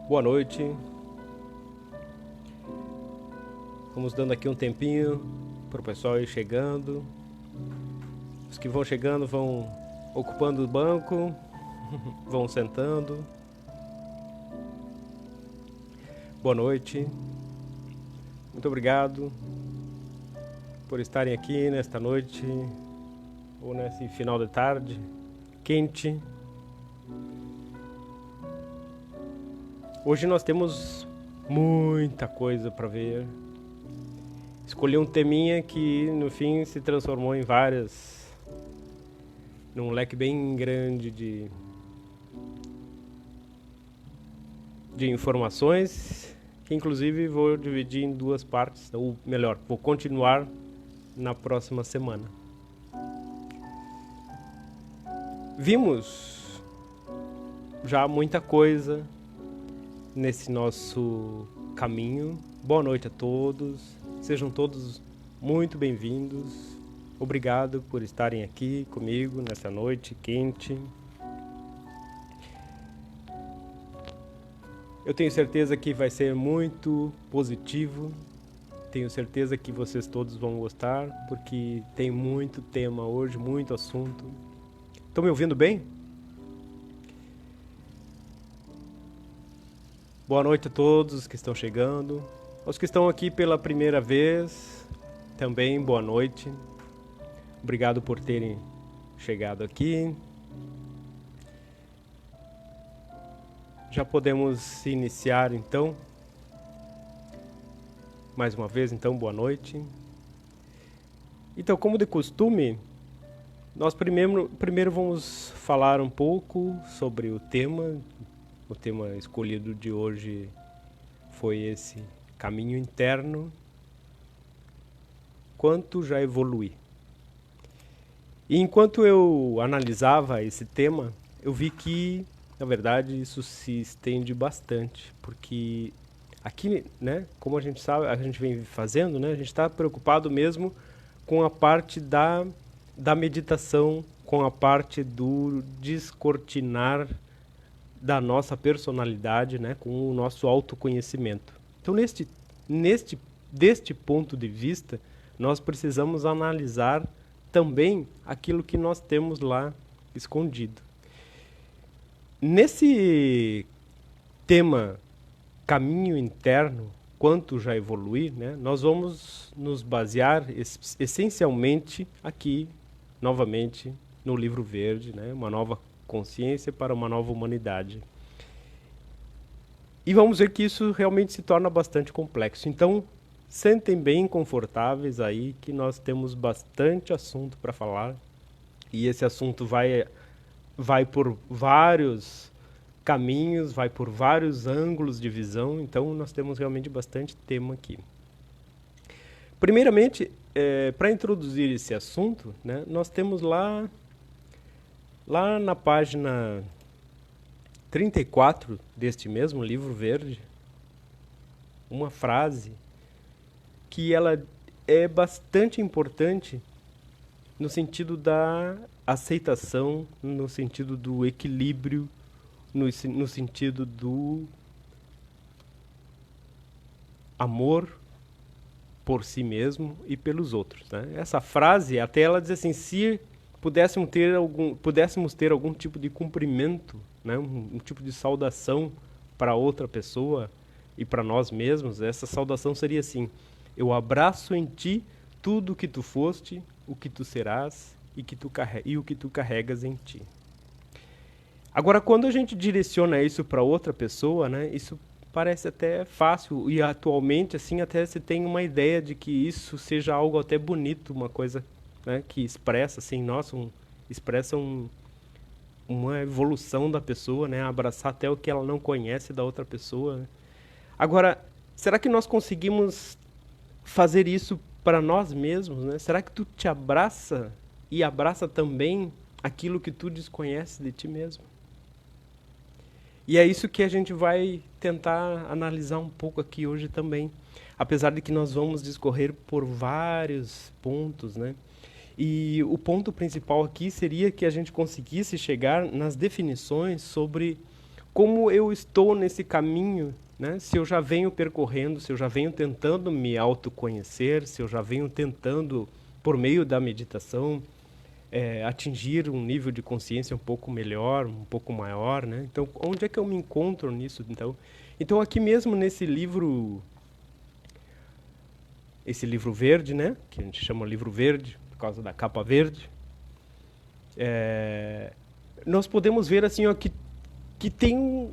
Boa noite. Vamos dando aqui um tempinho para o pessoal ir chegando. Os que vão chegando vão ocupando o banco, vão sentando. Boa noite. Muito obrigado por estarem aqui nesta noite ou nesse final de tarde quente. Hoje nós temos muita coisa para ver. Escolhi um teminha que no fim se transformou em num leque bem grande de informações, que inclusive vou dividir em duas partes, ou melhor, vou continuar na próxima semana. Vimos já muita coisa nesse nosso caminho. Boa noite a todos, sejam todos muito bem-vindos. Obrigado por estarem aqui comigo nessa noite quente. Eu tenho certeza que vai ser muito positivo. Tenho certeza que vocês todos vão gostar, porque tem muito tema hoje, muito assunto. Estão me ouvindo bem? Boa noite a todos que estão chegando. Aos que estão aqui pela primeira vez, também boa noite. Obrigado por terem chegado aqui. Já podemos iniciar então. Mais uma vez, então, boa noite. Então, como de costume, nós primeiro vamos falar um pouco sobre o tema. O tema escolhido de hoje foi esse caminho interno. Quanto já evolui? E enquanto eu analisava esse tema, eu vi que, na verdade, isso se estende bastante, porque aqui, né, como a gente sabe, a gente vem fazendo, né, a gente está preocupado mesmo com a parte da meditação, com a parte do descortinar da nossa personalidade, né, com o nosso autoconhecimento. Então, deste ponto de vista, nós precisamos analisar também aquilo que nós temos lá escondido. Nesse tema caminho interno, quanto já evolui, né, nós vamos nos basear essencialmente aqui, novamente, no Livro Verde, né, uma nova consciência para uma nova humanidade. E vamos ver que isso realmente se torna bastante complexo. Então, sentem bem confortáveis aí, que nós temos bastante assunto para falar. E esse assunto vai por vários caminhos, vai por vários ângulos de visão. Então, nós temos realmente bastante tema aqui. Primeiramente, para introduzir esse assunto, né, nós temos lá na página 34 deste mesmo Livro Verde, uma frase que ela é bastante importante no sentido da aceitação, no sentido do equilíbrio, no sentido do amor por si mesmo e pelos outros, né? Essa frase, até ela diz assim, se pudéssemos ter algum tipo de cumprimento, né, um tipo de saudação para outra pessoa e para nós mesmos, essa saudação seria assim: eu abraço em ti tudo o que tu foste, o que tu serás e o que tu carregas em ti. Agora, quando a gente direciona isso para outra pessoa, né, isso parece até fácil, e atualmente assim até se tem uma ideia de que isso seja algo até bonito, uma coisa, né, que expressa assim, uma evolução da pessoa, né, abraçar até o que ela não conhece da outra pessoa, né? Agora, será que nós conseguimos fazer isso para nós mesmos, né? Será que tu te abraça e abraça também aquilo que tu desconheces de ti mesmo? E é isso que a gente vai tentar analisar um pouco aqui hoje também. Apesar de que nós vamos discorrer por vários pontos, né? E o ponto principal aqui seria que a gente conseguisse chegar nas definições sobre como eu estou nesse caminho, né? Se eu já venho percorrendo, se eu já venho tentando me autoconhecer, se eu já venho tentando, por meio da meditação, atingir um nível de consciência um pouco melhor, um pouco maior, né? Então, onde é que eu me encontro nisso? Então aqui mesmo nesse livro, esse livro verde, né? Que a gente chama livro verde por causa da capa verde, nós podemos ver assim, ó, que tem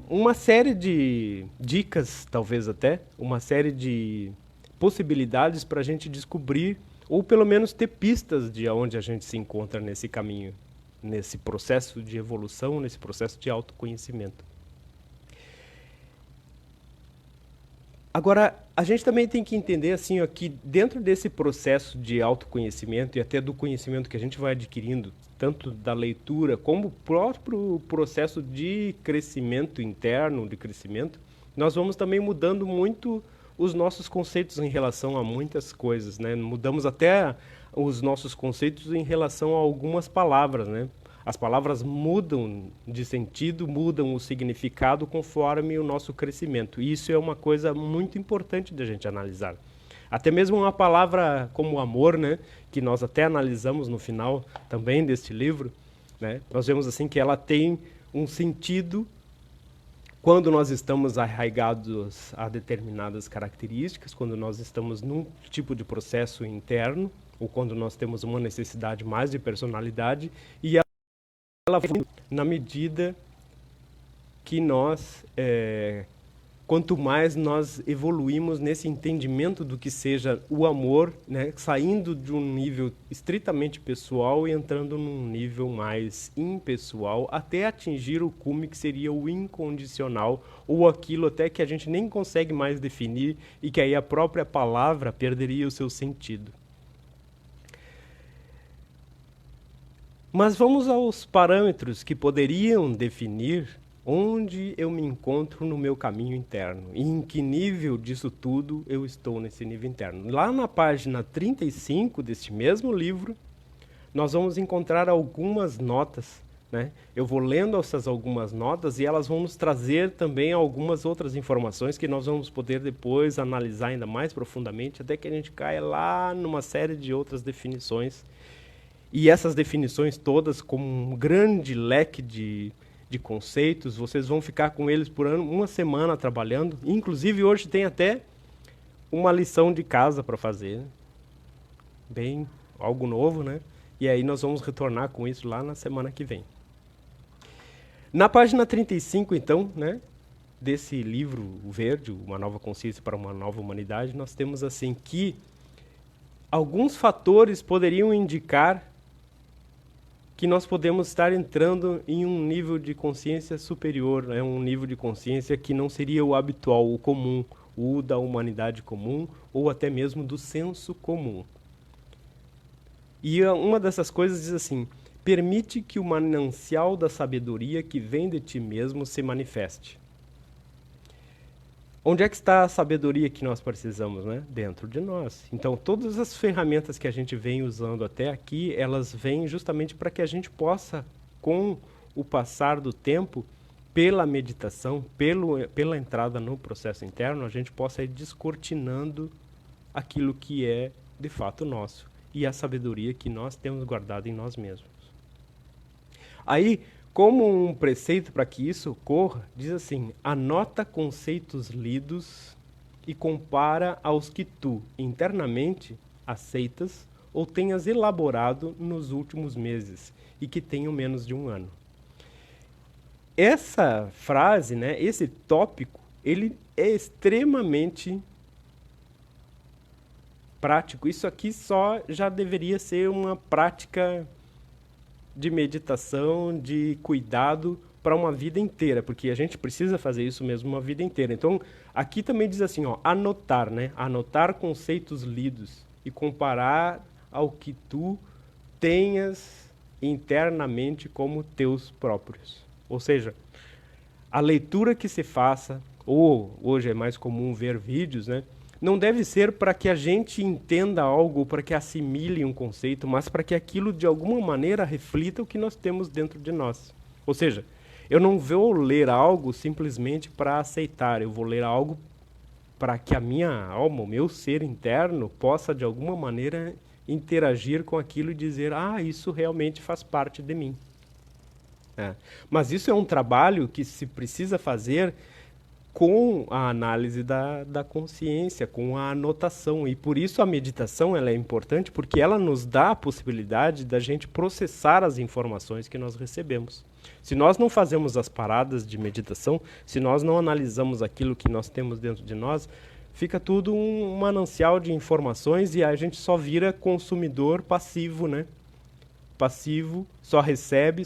uma série de dicas, talvez até, uma série de possibilidades para a gente descobrir, ou pelo menos ter pistas de onde a gente se encontra nesse caminho, nesse processo de evolução, nesse processo de autoconhecimento. Agora, a gente também tem que entender assim, ó, que dentro desse processo de autoconhecimento e até do conhecimento que a gente vai adquirindo, tanto da leitura como o próprio processo de crescimento interno, de crescimento, nós vamos também mudando muito os nossos conceitos em relação a muitas coisas, né? Mudamos até os nossos conceitos em relação a algumas palavras, né? As palavras mudam de sentido, mudam o significado conforme o nosso crescimento. E isso é uma coisa muito importante da gente analisar. Até mesmo uma palavra como amor, né, que nós até analisamos no final também deste livro, né, nós vemos assim que ela tem um sentido quando nós estamos arraigados a determinadas características, quando nós estamos num tipo de processo interno, ou quando nós temos uma necessidade mais de personalidade, e ela vai na medida que nós, quanto mais nós evoluímos nesse entendimento do que seja o amor, né, saindo de um nível estritamente pessoal e entrando num nível mais impessoal, até atingir o cume que seria o incondicional, ou aquilo até que a gente nem consegue mais definir e que aí a própria palavra perderia o seu sentido. Mas vamos aos parâmetros que poderiam definir onde eu me encontro no meu caminho interno e em que nível disso tudo eu estou nesse nível interno. Lá na página 35 deste mesmo livro, nós vamos encontrar algumas notas, né? Eu vou lendo essas algumas notas e elas vão nos trazer também algumas outras informações que nós vamos poder depois analisar ainda mais profundamente, até que a gente caia lá numa série de outras definições. E essas definições todas, como um grande leque de conceitos, vocês vão ficar com eles por uma semana trabalhando. Inclusive, hoje tem até uma lição de casa para fazer. Bem, algo novo, né? E aí nós vamos retornar com isso lá na semana que vem. Na página 35, então, né, desse livro verde, Uma Nova Consciência para uma Nova Humanidade, nós temos assim que alguns fatores poderiam indicar que nós podemos estar entrando em um nível de consciência superior, né? Um nível de consciência que não seria o habitual, o comum, o da humanidade comum, ou até mesmo do senso comum. E uma dessas coisas diz assim: permite que o manancial da sabedoria que vem de ti mesmo se manifeste. Onde é que está a sabedoria que nós precisamos, né? Dentro de nós. Então, todas as ferramentas que a gente vem usando até aqui, elas vêm justamente para que a gente possa, com o passar do tempo, pela meditação, pela entrada no processo interno, a gente possa ir descortinando aquilo que é, de fato, nosso. E a sabedoria que nós temos guardada em nós mesmos. Aí, como um preceito para que isso ocorra, diz assim: anota conceitos lidos e compara aos que tu, internamente, aceitas ou tenhas elaborado nos últimos meses e que tenham menos de um ano. Essa frase, né, esse tópico, ele é extremamente prático. Isso aqui só já deveria ser uma prática de meditação, de cuidado para uma vida inteira, porque a gente precisa fazer isso mesmo uma vida inteira. Então, aqui também diz assim, ó, anotar, né? Anotar conceitos lidos e comparar ao que tu tenhas internamente como teus próprios. Ou seja, a leitura que se faça, ou hoje é mais comum ver vídeos, né? Não deve ser para que a gente entenda algo, para que assimile um conceito, mas para que aquilo de alguma maneira reflita o que nós temos dentro de nós. Ou seja, Eu não vou ler algo simplesmente para aceitar, eu vou ler algo para que a minha alma, o meu ser interno, possa de alguma maneira interagir com aquilo e dizer, ah, isso realmente faz parte de mim. Mas isso é um trabalho que se precisa fazer com a análise da consciência, com a anotação. E por isso a meditação ela é importante, porque ela nos dá a possibilidade da gente processar as informações que nós recebemos. Se nós não fazemos as paradas de meditação, se nós não analisamos aquilo que nós temos dentro de nós, fica tudo um manancial de informações e a gente só vira consumidor passivo, né? Passivo, só recebe,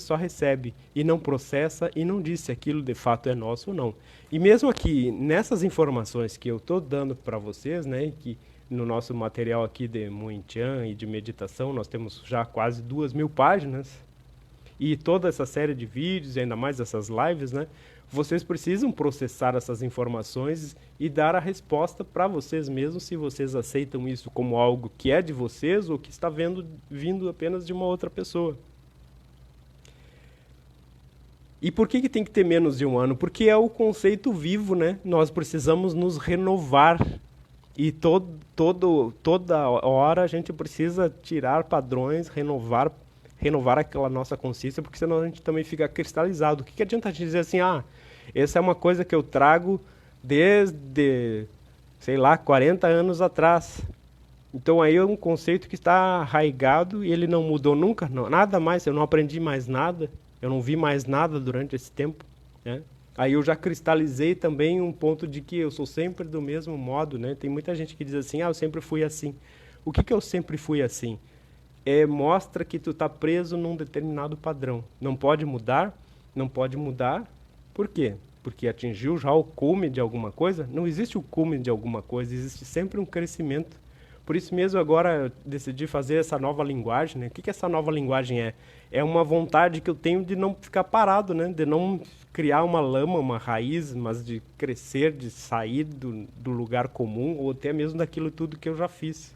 e não processa e não diz se aquilo de fato é nosso ou não. E mesmo aqui, nessas informações que eu estou dando para vocês, né, que no nosso material aqui de Muin Chan e de meditação, nós temos já quase 2.000 páginas, e toda essa série de vídeos, e ainda mais essas lives, né, vocês precisam processar essas informações e dar a resposta para vocês mesmos se vocês aceitam isso como algo que é de vocês ou que está vindo apenas de uma outra pessoa. E por que tem que ter menos de 1 ano? Porque é o conceito vivo, né? Nós precisamos nos renovar. E toda hora a gente precisa tirar padrões, renovar aquela nossa consciência, porque senão a gente também fica cristalizado. O que adianta a gente dizer assim, ah, essa é uma coisa que eu trago desde, sei lá, 40 anos atrás. Então aí é um conceito que está arraigado e ele não mudou nunca, não, nada mais, eu não aprendi mais nada, eu não vi mais nada durante esse tempo, né? Aí eu já cristalizei também um ponto de que eu sou sempre do mesmo modo, né? Tem muita gente que diz assim, ah, eu sempre fui assim. O que eu sempre fui assim? Mostra que tu está preso num determinado padrão. Não pode mudar, não pode mudar. Por quê? Porque atingiu já o cume de alguma coisa? Não existe o cume de alguma coisa, existe sempre um crescimento. Por isso mesmo agora eu decidi fazer essa nova linguagem, né? O que essa nova linguagem é? É uma vontade que eu tenho de não ficar parado, né? De não criar uma lama, uma raiz, mas de crescer, de sair do lugar comum, ou até mesmo daquilo tudo que eu já fiz.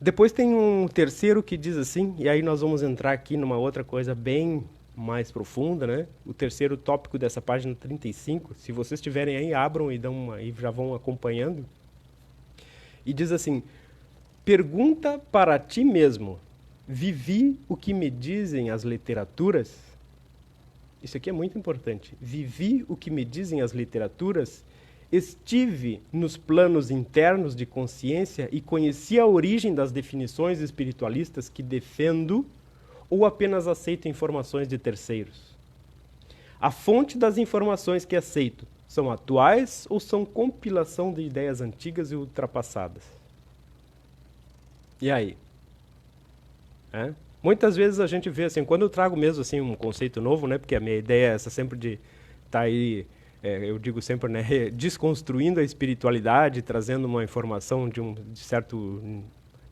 Depois tem um terceiro que diz assim, e aí nós vamos entrar aqui numa outra coisa bem mais profunda, né? O terceiro tópico dessa página 35, se vocês tiverem aí, abram e já vão acompanhando. E diz assim, pergunta para ti mesmo, vivi o que me dizem as literaturas? Isso aqui é muito importante. Vivi o que me dizem as literaturas? Estive nos planos internos de consciência e conheci a origem das definições espiritualistas que defendo ou apenas aceito informações de terceiros? A fonte das informações que aceito são atuais ou são compilação de ideias antigas e ultrapassadas? E aí? Muitas vezes a gente vê assim, quando eu trago mesmo assim um conceito novo, né, porque a minha ideia é essa sempre de estar aí, eu digo sempre, né, desconstruindo a espiritualidade, trazendo uma informação de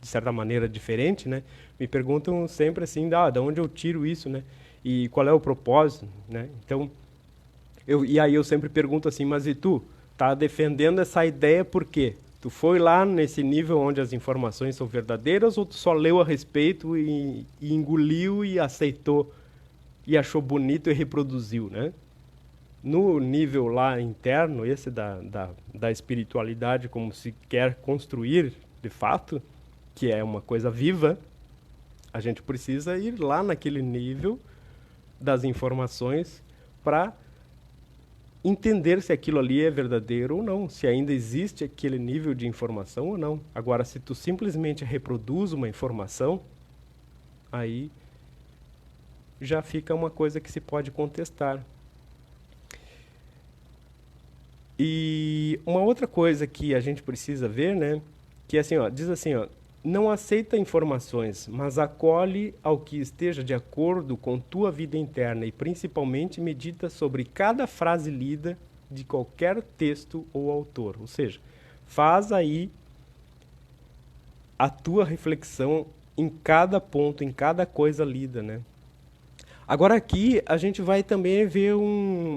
certa maneira diferente, né? Me perguntam sempre assim, de onde eu tiro isso, né? E qual é o propósito, né? Então, e aí eu sempre pergunto assim, mas e tu? Tá defendendo essa ideia por quê? Tu foi lá nesse nível onde as informações são verdadeiras ou tu só leu a respeito e engoliu e aceitou e achou bonito e reproduziu, né? No nível lá interno, esse da espiritualidade, como se quer construir de fato, que é uma coisa viva, a gente precisa ir lá naquele nível das informações para entender se aquilo ali é verdadeiro ou não, se ainda existe aquele nível de informação ou não. Agora, se tu simplesmente reproduz uma informação, aí já fica uma coisa que se pode contestar. E uma outra coisa que a gente precisa ver, né, que é assim, diz assim, não aceita informações, mas acolhe ao que esteja de acordo com tua vida interna e principalmente medita sobre cada frase lida de qualquer texto ou autor. Ou seja, faz aí a tua reflexão em cada ponto, em cada coisa lida, né? Agora aqui a gente vai também ver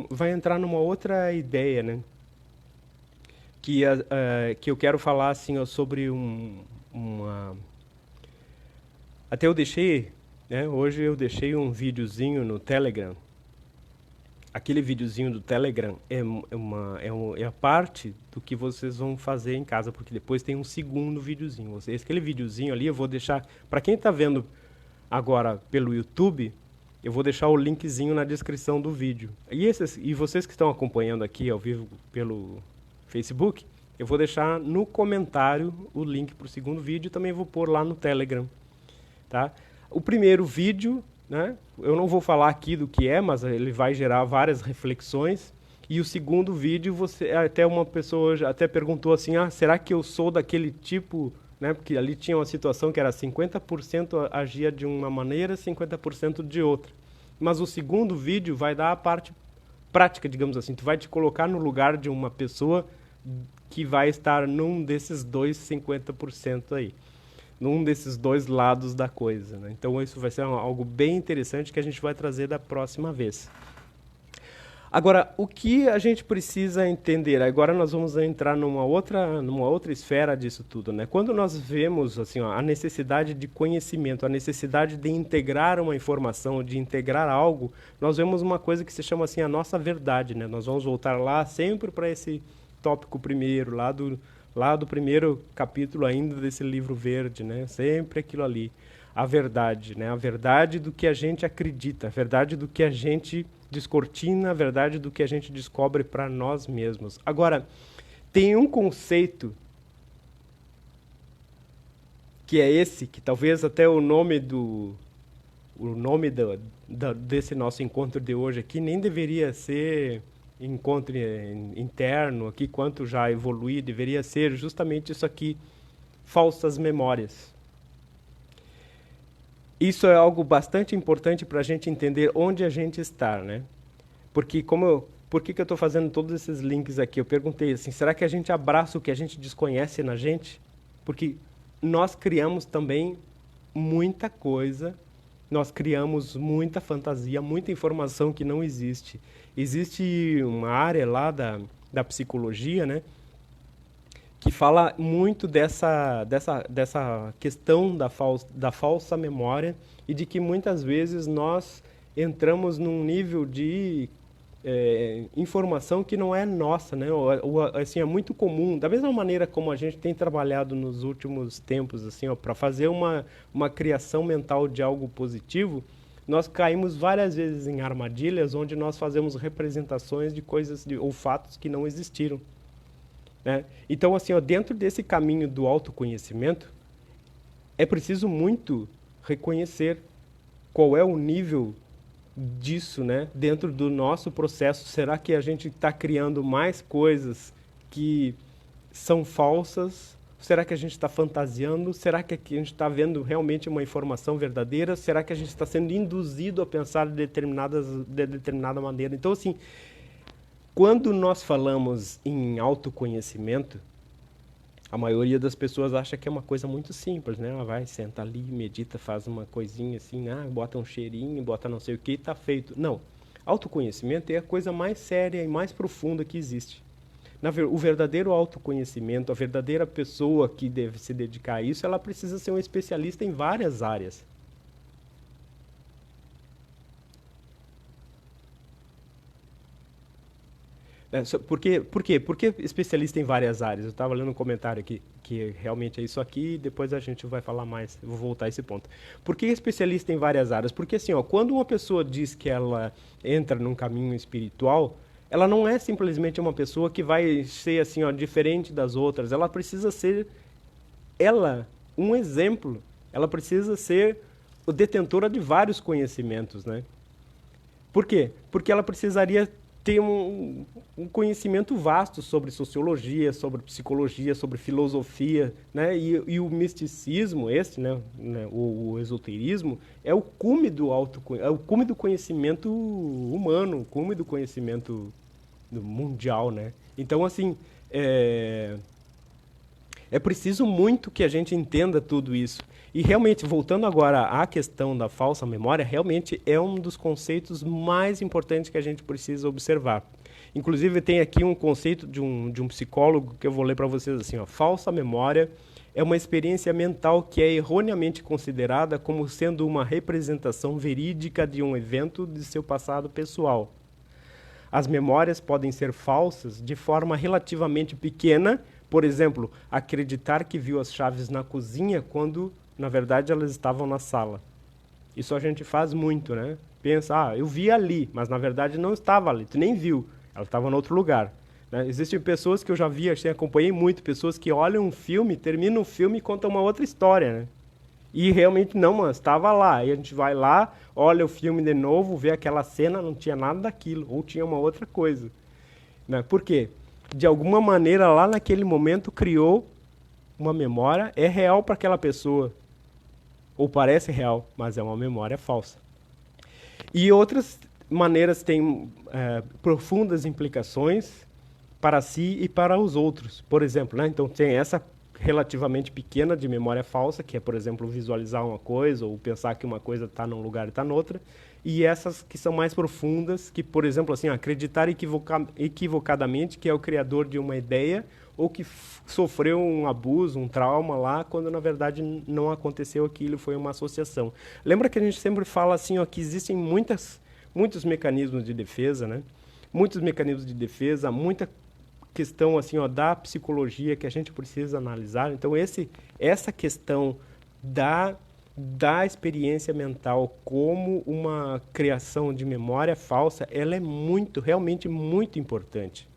vai entrar numa outra ideia, né? Que eu quero falar assim, sobre até eu deixei, né, hoje eu deixei um videozinho no Telegram, aquele videozinho do Telegram é a parte do que vocês vão fazer em casa, porque depois tem um segundo videozinho. Aquele videozinho ali eu vou deixar, para quem está vendo agora pelo YouTube, eu vou deixar o linkzinho na descrição do vídeo. E vocês que estão acompanhando aqui ao vivo pelo Facebook, eu vou deixar no comentário o link para o segundo vídeo e também vou pôr lá no Telegram. Tá? O primeiro vídeo, né, eu não vou falar aqui do que é, mas ele vai gerar várias reflexões. E o segundo vídeo, até uma pessoa até perguntou assim, será que eu sou daquele tipo, né, porque ali tinha uma situação que era 50% agia de uma maneira, 50% de outra. Mas o segundo vídeo vai dar a parte prática, digamos assim, tu vai te colocar no lugar de uma pessoa que vai estar num desses dois 50% aí, num desses dois lados da coisa, né? Então isso vai ser algo bem interessante que a gente vai trazer da próxima vez. Agora, o que a gente precisa entender? Agora nós vamos entrar numa outra esfera disso tudo, né? Quando nós vemos assim, a necessidade de conhecimento, a necessidade de integrar uma informação, de integrar algo, nós vemos uma coisa que se chama assim a nossa verdade, né? Nós vamos voltar lá sempre para esse tópico primeiro, lá do primeiro capítulo ainda desse livro verde, né? Sempre aquilo ali, a verdade, né? A verdade do que a gente acredita, a verdade do que a gente descortina, a verdade do que a gente descobre para nós mesmos. Agora, tem um conceito que é esse, que talvez até o nome desse nosso encontro de hoje aqui nem deveria ser encontro interno aqui, quanto já evoluir, deveria ser justamente isso aqui, falsas memórias. Isso é algo bastante importante para a gente entender onde a gente está, né? Porque por que eu estou fazendo todos esses links aqui? Eu perguntei assim, será que a gente abraça o que a gente desconhece na gente? Porque nós criamos também muita coisa, nós criamos muita fantasia, muita informação que não existe. Existe uma área lá da psicologia, né, que fala muito dessa questão da falsa memória e de que muitas vezes nós entramos num nível de informação que não é nossa, né? Assim, é muito comum, da mesma maneira como a gente tem trabalhado nos últimos tempos assim, para fazer uma criação mental de algo positivo, nós caímos várias vezes em armadilhas onde nós fazemos representações de coisas ou fatos que não existiram. Né? Então, assim, dentro desse caminho do autoconhecimento, é preciso muito reconhecer qual é o nível disso, né, dentro do nosso processo. Será que a gente está criando mais coisas que são falsas? Será que a gente está fantasiando? Será que a gente está vendo realmente uma informação verdadeira? Será que a gente está sendo induzido a pensar de determinada maneira? Então, assim, quando nós falamos em autoconhecimento, a maioria das pessoas acha que é uma coisa muito simples, né? Ela vai, senta ali, medita, faz uma coisinha assim, bota um cheirinho, bota não sei o que e está feito. Não. Autoconhecimento é a coisa mais séria e mais profunda que existe. O verdadeiro autoconhecimento, a verdadeira pessoa que deve se dedicar a isso, ela precisa ser um especialista em várias áreas. Por quê? Por que especialista em várias áreas? Eu estava lendo um comentário aqui, que realmente é isso aqui, e depois a gente vai falar mais, eu vou voltar a esse ponto. Por que especialista em várias áreas? Porque assim, quando uma pessoa diz que ela entra num caminho espiritual, ela não é simplesmente uma pessoa que vai ser assim, diferente das outras, ela precisa ser, um exemplo, ela precisa ser o detentora de vários conhecimentos, né? Por quê? Porque ela precisaria ter um conhecimento vasto sobre sociologia, sobre psicologia, sobre filosofia, né? E o misticismo, né? O esoterismo, é o cume é o cume do conhecimento humano, o cume do conhecimento mundial, né? Então, assim, é preciso muito que a gente entenda tudo isso. E realmente, voltando agora à questão da falsa memória, realmente é um dos conceitos mais importantes que a gente precisa observar. Inclusive, tem aqui um conceito de um psicólogo que eu vou ler para vocês assim, falsa memória é uma experiência mental que é erroneamente considerada como sendo uma representação verídica de um evento de seu passado pessoal. as memórias podem ser falsas de forma relativamente pequena. Por exemplo, acreditar que viu as chaves na cozinha quando, na verdade, elas estavam na sala. Isso a gente faz muito, né? Pensa, eu vi ali, mas na verdade não estava ali, tu nem viu, ela estava em outro lugar. Né? Existem pessoas que eu já vi, assim, acompanhei muito, pessoas que olham um filme, terminam o filme e contam uma outra história, né? E realmente não, mas estava lá. Aí a gente vai lá, olha o filme de novo, vê aquela cena, não tinha nada daquilo, ou tinha uma outra coisa. Né? Por quê? De alguma maneira, lá naquele momento, criou uma memória, é real para aquela pessoa, ou parece real, mas é uma memória falsa. E outras maneiras têm profundas implicações para si e para os outros. Por exemplo, né? Então tem essa relativamente pequena de memória falsa, que é, por exemplo, visualizar uma coisa ou pensar que uma coisa está num lugar e está noutra, e essas que são mais profundas, que, por exemplo, assim, acreditar equivocadamente que é o criador de uma ideia ou que sofreu um abuso, um trauma lá, quando na verdade não aconteceu aquilo, foi uma associação. Lembra que a gente sempre fala assim, ó, que existem muitos mecanismos de defesa, né? Muitos mecanismos de defesa, muita questão assim, ó, da psicologia que a gente precisa analisar. Então essa questão da experiência mental como uma criação de memória falsa, ela é realmente muito importante.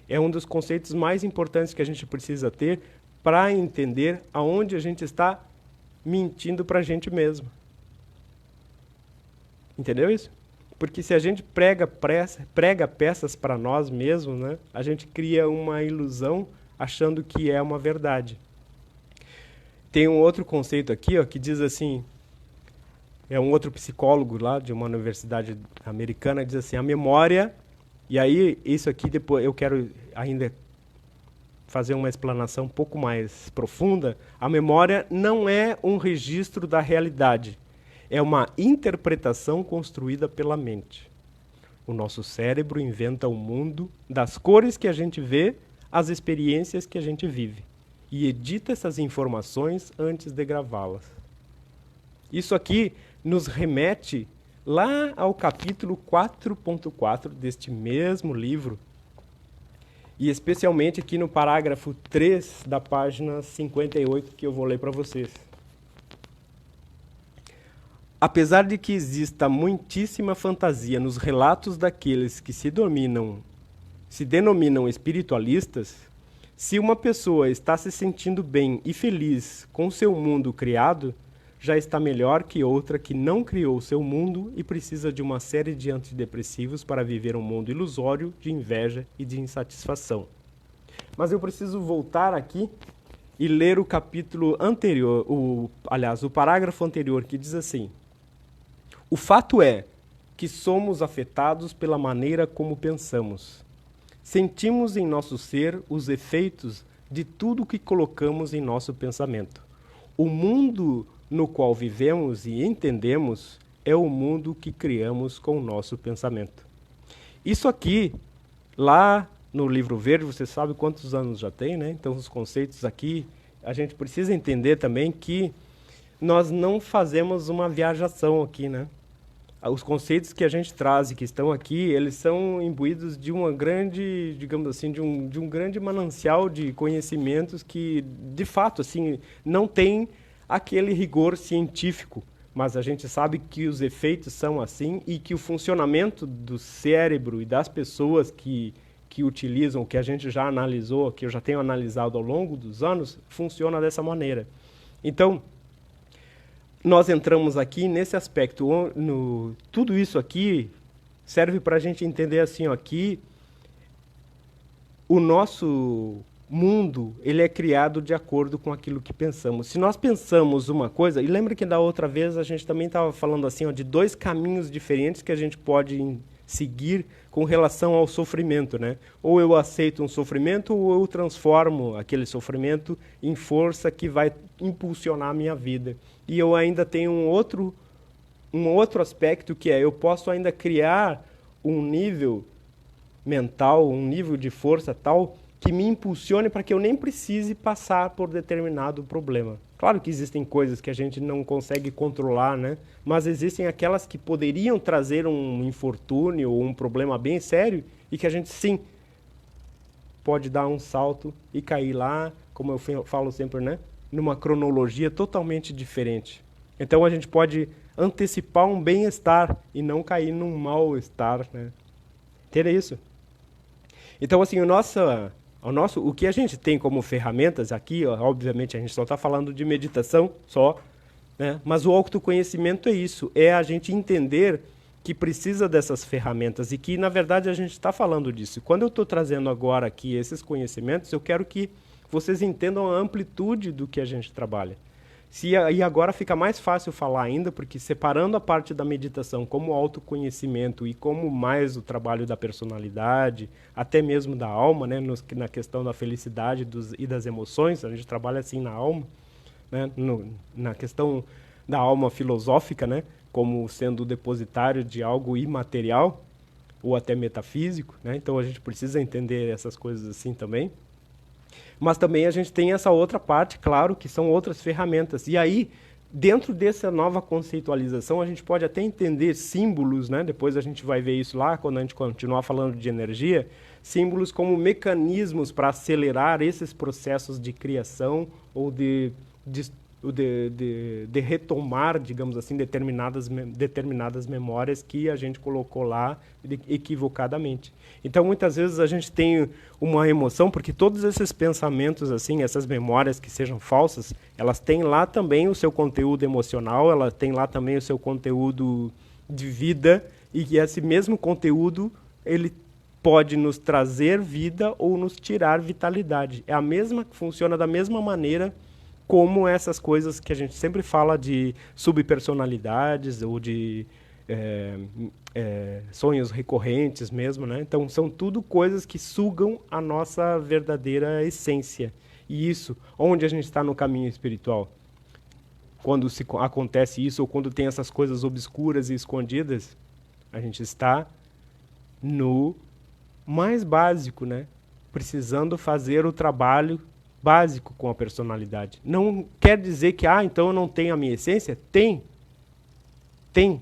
É um dos conceitos mais importantes que a gente precisa ter para entender aonde a gente está mentindo para a gente mesmo. Entendeu isso? Porque se a gente prega peças para nós mesmos, né, a gente cria uma ilusão achando que é uma verdade. Tem um outro conceito aqui, ó, que diz assim, é um outro psicólogo lá de uma universidade americana, diz assim, a memória, e aí isso aqui depois eu quero ainda fazer uma explanação um pouco mais profunda, a memória não é um registro da realidade, é uma interpretação construída pela mente. O nosso cérebro inventa o mundo das cores que a gente vê, as experiências que a gente vive, e edita essas informações antes de gravá-las. Isso aqui nos remete lá ao capítulo 4.4 deste mesmo livro, e especialmente aqui no parágrafo 3 da página 58, que eu vou ler para vocês. Apesar de que exista muitíssima fantasia nos relatos daqueles que se denominam espiritualistas, se uma pessoa está se sentindo bem e feliz com seu mundo criado, já está melhor que outra que não criou seu mundo e precisa de uma série de antidepressivos para viver um mundo ilusório de inveja e de insatisfação. Mas eu preciso voltar aqui e ler o capítulo anterior, o parágrafo anterior, que diz assim: o fato é que somos afetados pela maneira como pensamos. Sentimos em nosso ser os efeitos de tudo que colocamos em nosso pensamento. O mundo no qual vivemos e entendemos é o mundo que criamos com o nosso pensamento. Isso aqui, lá no livro verde, você sabe quantos anos já tem, né? Então os conceitos aqui, a gente precisa entender também que nós não fazemos uma viajação aqui, né? Os conceitos que a gente traz e que estão aqui, eles são imbuídos de uma grande, digamos assim, de um grande manancial de conhecimentos que, de fato, assim, não tem aquele rigor científico, mas a gente sabe que os efeitos são assim e que o funcionamento do cérebro e das pessoas que utilizam, que a gente já analisou, que eu já tenho analisado ao longo dos anos, funciona dessa maneira. Então, nós entramos aqui nesse aspecto, tudo isso aqui serve para a gente entender assim, ó, que o nosso mundo ele é criado de acordo com aquilo que pensamos. Se nós pensamos uma coisa, e lembra que da outra vez a gente também estava falando assim, ó, de dois caminhos diferentes que a gente pode seguir com relação ao sofrimento, né? Ou eu aceito um sofrimento ou eu transformo aquele sofrimento em força que vai impulsionar a minha vida. E eu ainda tenho um outro aspecto que é, eu posso ainda criar um nível mental, um nível de força tal que me impulsione para que eu nem precise passar por determinado problema. Claro que existem coisas que a gente não consegue controlar, né? Mas existem aquelas que poderiam trazer um infortúnio ou um problema bem sério e que a gente sim pode dar um salto e cair lá, como eu falo sempre, né? Numa cronologia totalmente diferente. Então a gente pode antecipar um bem-estar e não cair num mal-estar, né? Entende isso? Então, assim, o que a gente tem como ferramentas aqui, ó, obviamente a gente só está falando de meditação só, né? Mas o autoconhecimento é isso, é a gente entender que precisa dessas ferramentas e que, na verdade, a gente está falando disso. Quando eu estou trazendo agora aqui esses conhecimentos, eu quero que vocês entendam a amplitude do que a gente trabalha. E agora fica mais fácil falar ainda, porque separando a parte da meditação como autoconhecimento e como mais o trabalho da personalidade, até mesmo da alma, né, na questão da felicidade e das emoções, a gente trabalha assim na alma, né, na questão da alma filosófica, né, como sendo o depositário de algo imaterial ou até metafísico, né, então a gente precisa entender essas coisas assim também. Mas também a gente tem essa outra parte, claro, que são outras ferramentas. E aí, dentro dessa nova conceitualização, a gente pode até entender símbolos, né? Depois a gente vai ver isso lá, quando a gente continuar falando de energia, símbolos como mecanismos para acelerar esses processos de criação ou de retomar, digamos assim, determinadas memórias que a gente colocou lá equivocadamente. Então, muitas vezes a gente tem uma emoção, porque todos esses pensamentos, assim, essas memórias que sejam falsas, elas têm lá também o seu conteúdo emocional, elas têm lá também o seu conteúdo de vida, e esse mesmo conteúdo, ele pode nos trazer vida ou nos tirar vitalidade. É a mesma, funciona da mesma maneira como essas coisas que a gente sempre fala de subpersonalidades ou de sonhos recorrentes mesmo, né? Então, são tudo coisas que sugam a nossa verdadeira essência. E isso, onde a gente está no caminho espiritual? Quando acontece isso, ou quando tem essas coisas obscuras e escondidas, a gente está no mais básico, né? Precisando fazer o trabalho básico com a personalidade. Não quer dizer que, então eu não tenho a minha essência? Tem. Tem.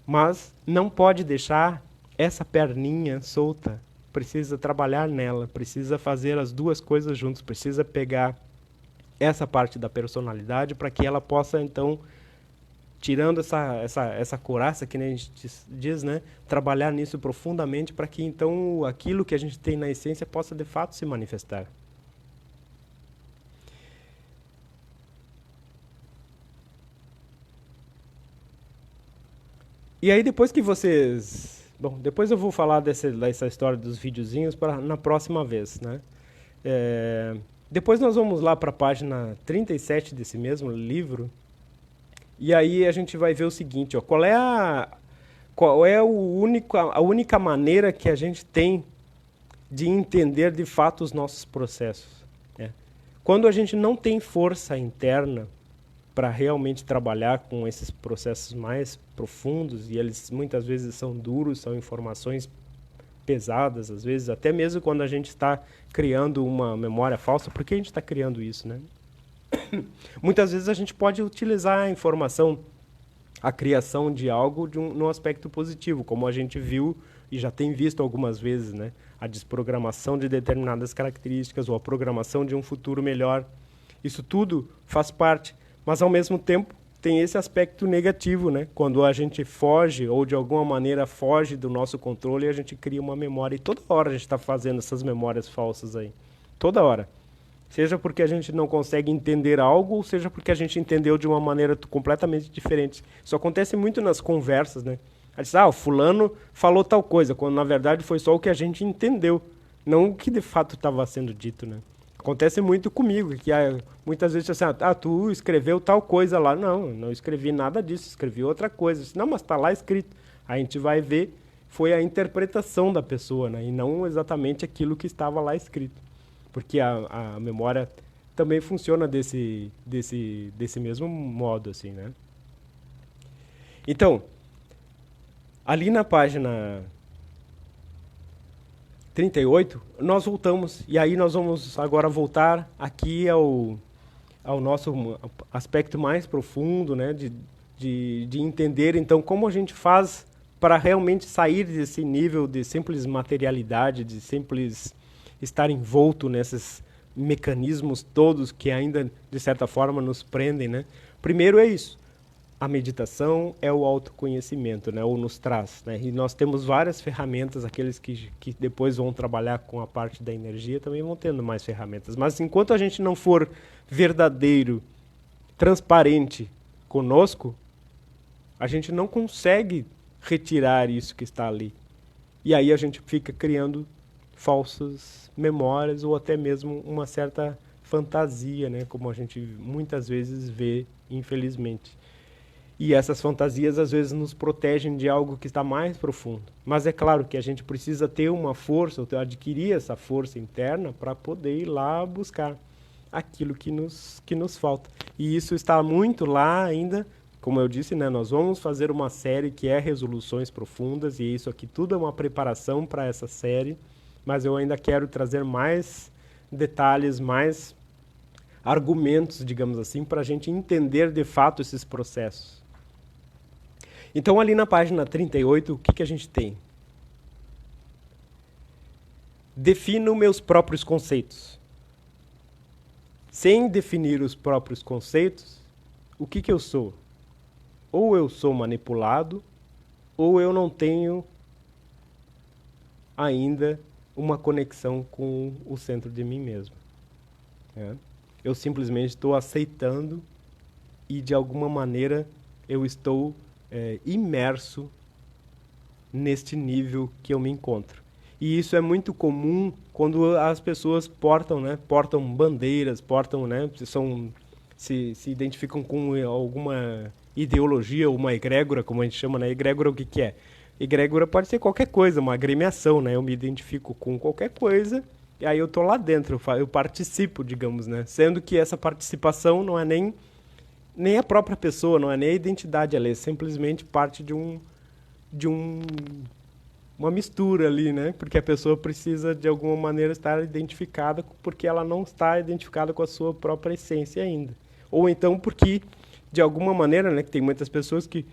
Mas não pode deixar essa perninha solta. Precisa trabalhar nela, precisa fazer as duas coisas juntas, precisa pegar essa parte da personalidade para que ela possa, então, tirando essa couraça, que nem a gente diz, né? Trabalhar nisso profundamente para que, então, aquilo que a gente tem na essência possa, de fato, se manifestar. E aí depois que vocês... Bom, depois eu vou falar dessa história dos videozinhos na próxima vez, né? Depois nós vamos lá para a página 37 desse mesmo livro. E aí a gente vai ver o seguinte, ó, qual é a única maneira que a gente tem de entender de fato os nossos processos, né? Quando a gente não tem força interna para realmente trabalhar com esses processos mais profundos, e eles muitas vezes são duros, são informações pesadas, às vezes, até mesmo quando a gente está criando uma memória falsa, por que a gente está criando isso, né? Muitas vezes a gente pode utilizar a informação, a criação de algo num aspecto positivo, como a gente viu e já tem visto algumas vezes, né? A desprogramação de determinadas características ou a programação de um futuro melhor. Isso tudo faz parte. Mas, ao mesmo tempo, tem esse aspecto negativo, né? Quando a gente foge, ou de alguma maneira foge do nosso controle, a gente cria uma memória. E toda hora a gente está fazendo essas memórias falsas aí. Toda hora. Seja porque a gente não consegue entender algo, ou seja porque a gente entendeu de uma maneira completamente diferente. Isso acontece muito nas conversas, né? A gente diz, o fulano falou tal coisa, quando na verdade foi só o que a gente entendeu, não o que de fato estava sendo dito, né? Acontece muito comigo, que muitas vezes assim, tu escreveu tal coisa lá. Não escrevi nada disso, escrevi outra coisa. Não, mas está lá escrito. A gente vai ver, foi a interpretação da pessoa, né? E não exatamente aquilo que estava lá escrito. Porque a memória também funciona desse mesmo modo, assim, né? Então, ali na página 38, nós voltamos. E aí nós vamos agora voltar aqui ao nosso aspecto mais profundo, né, de entender, então, como a gente faz para realmente sair desse nível de simples materialidade, de simples estar envolto nesses mecanismos todos que ainda, de certa forma, nos prendem, né? Primeiro é isso. A meditação é o autoconhecimento, né? Ou nos traz, né? E nós temos várias ferramentas, aqueles que depois vão trabalhar com a parte da energia também vão tendo mais ferramentas. Mas enquanto a gente não for verdadeiro, transparente conosco, a gente não consegue retirar isso que está ali. E aí a gente fica criando falsas memórias ou até mesmo uma certa fantasia, né? Como a gente muitas vezes vê, infelizmente. E essas fantasias às vezes nos protegem de algo que está mais profundo. Mas é claro que a gente precisa ter uma força, ou adquirir essa força interna para poder ir lá buscar aquilo que nos falta. E isso está muito lá ainda, como eu disse, né, nós vamos fazer uma série que é Resoluções Profundas, e isso aqui tudo é uma preparação para essa série, mas eu ainda quero trazer mais detalhes, mais argumentos, digamos assim, para a gente entender de fato esses processos. Então, ali na página 38, o que a gente tem? Defino meus próprios conceitos. Sem definir os próprios conceitos, o que eu sou? Ou eu sou manipulado, ou eu não tenho ainda uma conexão com o centro de mim mesmo. Eu simplesmente estou aceitando e, de alguma maneira, eu estou imerso neste nível que eu me encontro. E isso é muito comum quando as pessoas portam bandeiras, se identificam com alguma ideologia, uma egrégora, como a gente chama, né? Egrégora, o que é? Egrégora pode ser qualquer coisa, uma agremiação, né? Eu me identifico com qualquer coisa e aí eu estou lá dentro, eu participo, digamos, né? Sendo que essa participação não é nem a própria pessoa, não é nem a identidade, ela é simplesmente parte de uma mistura ali, né? Porque a pessoa precisa, de alguma maneira, estar identificada, porque ela não está identificada com a sua própria essência ainda. Ou então porque, de alguma maneira, né, que tem muitas pessoas que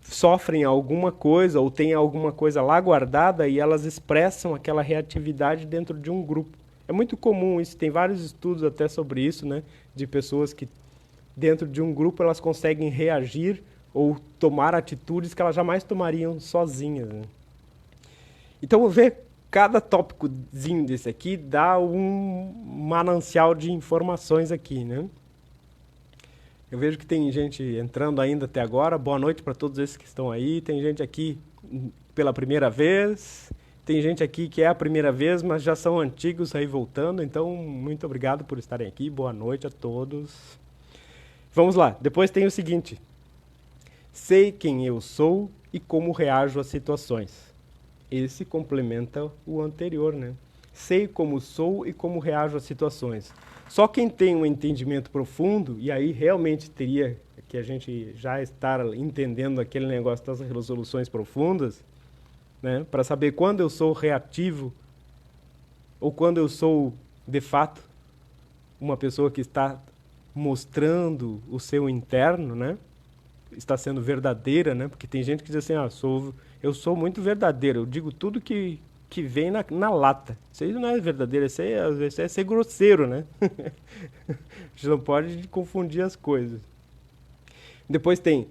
sofrem alguma coisa ou têm alguma coisa lá guardada e elas expressam aquela reatividade dentro de um grupo. É muito comum isso, tem vários estudos até sobre isso, né? De pessoas que, dentro de um grupo, elas conseguem reagir ou tomar atitudes que elas jamais tomariam sozinhas, né? Então, vou ver, cada tópicozinho desse aqui dá um manancial de informações aqui, né? Eu vejo que tem gente entrando ainda até agora. Boa noite para todos esses que estão aí. Tem gente aqui pela primeira vez. Tem gente aqui que é a primeira vez, mas já são antigos aí voltando. Então, muito obrigado por estarem aqui. Boa noite a todos. Vamos lá. Depois tem o seguinte. Sei quem eu sou e como reajo às situações. Esse complementa o anterior, né? Sei como sou e como reajo às situações. Só quem tem um entendimento profundo, e aí realmente teria que a gente já estar entendendo aquele negócio das resoluções profundas, né? Para saber quando eu sou reativo ou quando eu sou, de fato, uma pessoa que está mostrando o seu interno, né? Está sendo verdadeira, né? Porque tem gente que diz assim, eu sou muito verdadeiro, eu digo tudo que vem na lata. Isso aí não é verdadeiro, isso é ser grosseiro, né? A gente não pode confundir as coisas. Depois tem,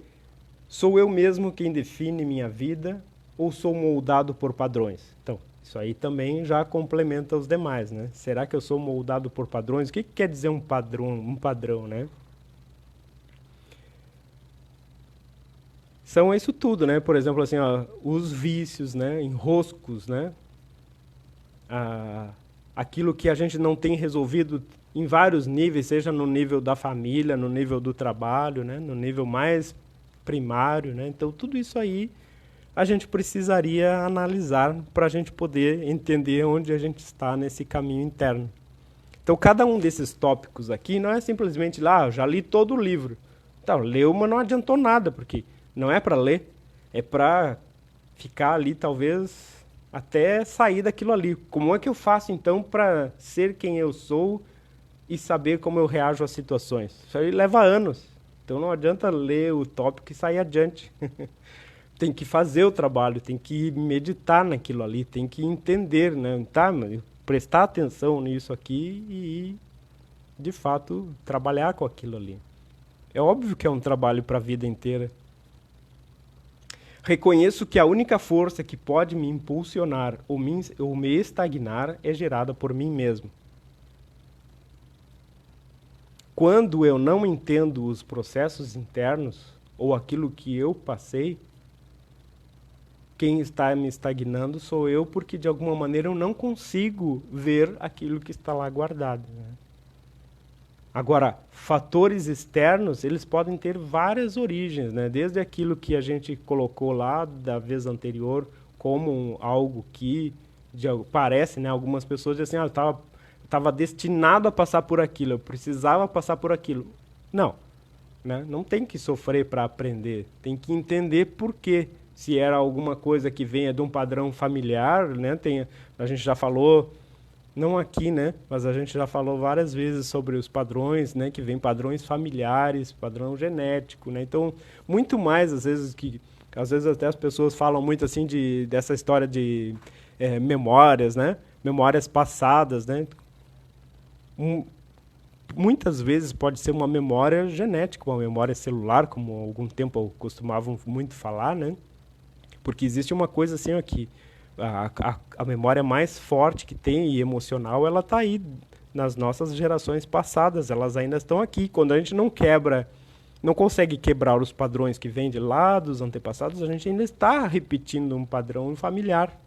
sou eu mesmo quem define minha vida ou sou moldado por padrões? Então, isso aí também já complementa os demais, né? Será que eu sou moldado por padrões? O que quer dizer um padrão, né? São isso tudo, né? Por exemplo, assim, os vícios, né? Enroscos, né? Aquilo que a gente não tem resolvido em vários níveis, seja no nível da família, no nível do trabalho, né? No nível mais primário, né? Então, tudo isso aí a gente precisaria analisar para a gente poder entender onde a gente está nesse caminho interno. Então, cada um desses tópicos aqui não é simplesmente lá, já li todo o livro. Então, leu, mas não adiantou nada, porque não é para ler, é para ficar ali, talvez, até sair daquilo ali. Como é que eu faço, então, para ser quem eu sou e saber como eu reajo às situações? Isso aí leva anos. Então não adianta ler o tópico e sair adiante. Tem que fazer o trabalho, tem que meditar naquilo ali, tem que entender, né? Tá, prestar atenção nisso aqui e, de fato, trabalhar com aquilo ali. É óbvio que é um trabalho para a vida inteira. Reconheço que a única força que pode me impulsionar ou me estagnar é gerada por mim mesmo. Quando eu não entendo os processos internos ou aquilo que eu passei, quem está me estagnando sou eu, porque de alguma maneira eu não consigo ver aquilo que está lá guardado, né? Agora, fatores externos, eles podem ter várias origens, né? Desde aquilo que a gente colocou lá da vez anterior como algo que parece, né? Algumas pessoas dizem assim, eu estava destinado a passar por aquilo, eu precisava passar por aquilo. Não, né? Não tem que sofrer para aprender, tem que entender por quê. Se era alguma coisa que venha de um padrão familiar, né? A gente já falou, não aqui, né? Mas a gente já falou várias vezes sobre os padrões, né? Que vem padrões familiares, padrão genético, né? Então, muito mais às vezes até as pessoas falam muito assim dessa história de memórias, né? Memórias passadas, né? Muitas vezes pode ser uma memória genética, uma memória celular, como há algum tempo costumavam muito falar, né? Porque existe uma coisa assim aqui, a memória mais forte que tem e emocional, ela está aí nas nossas gerações passadas, elas ainda estão aqui. Quando a gente não consegue quebrar os padrões que vêm de lá dos antepassados, a gente ainda está repetindo um padrão familiar.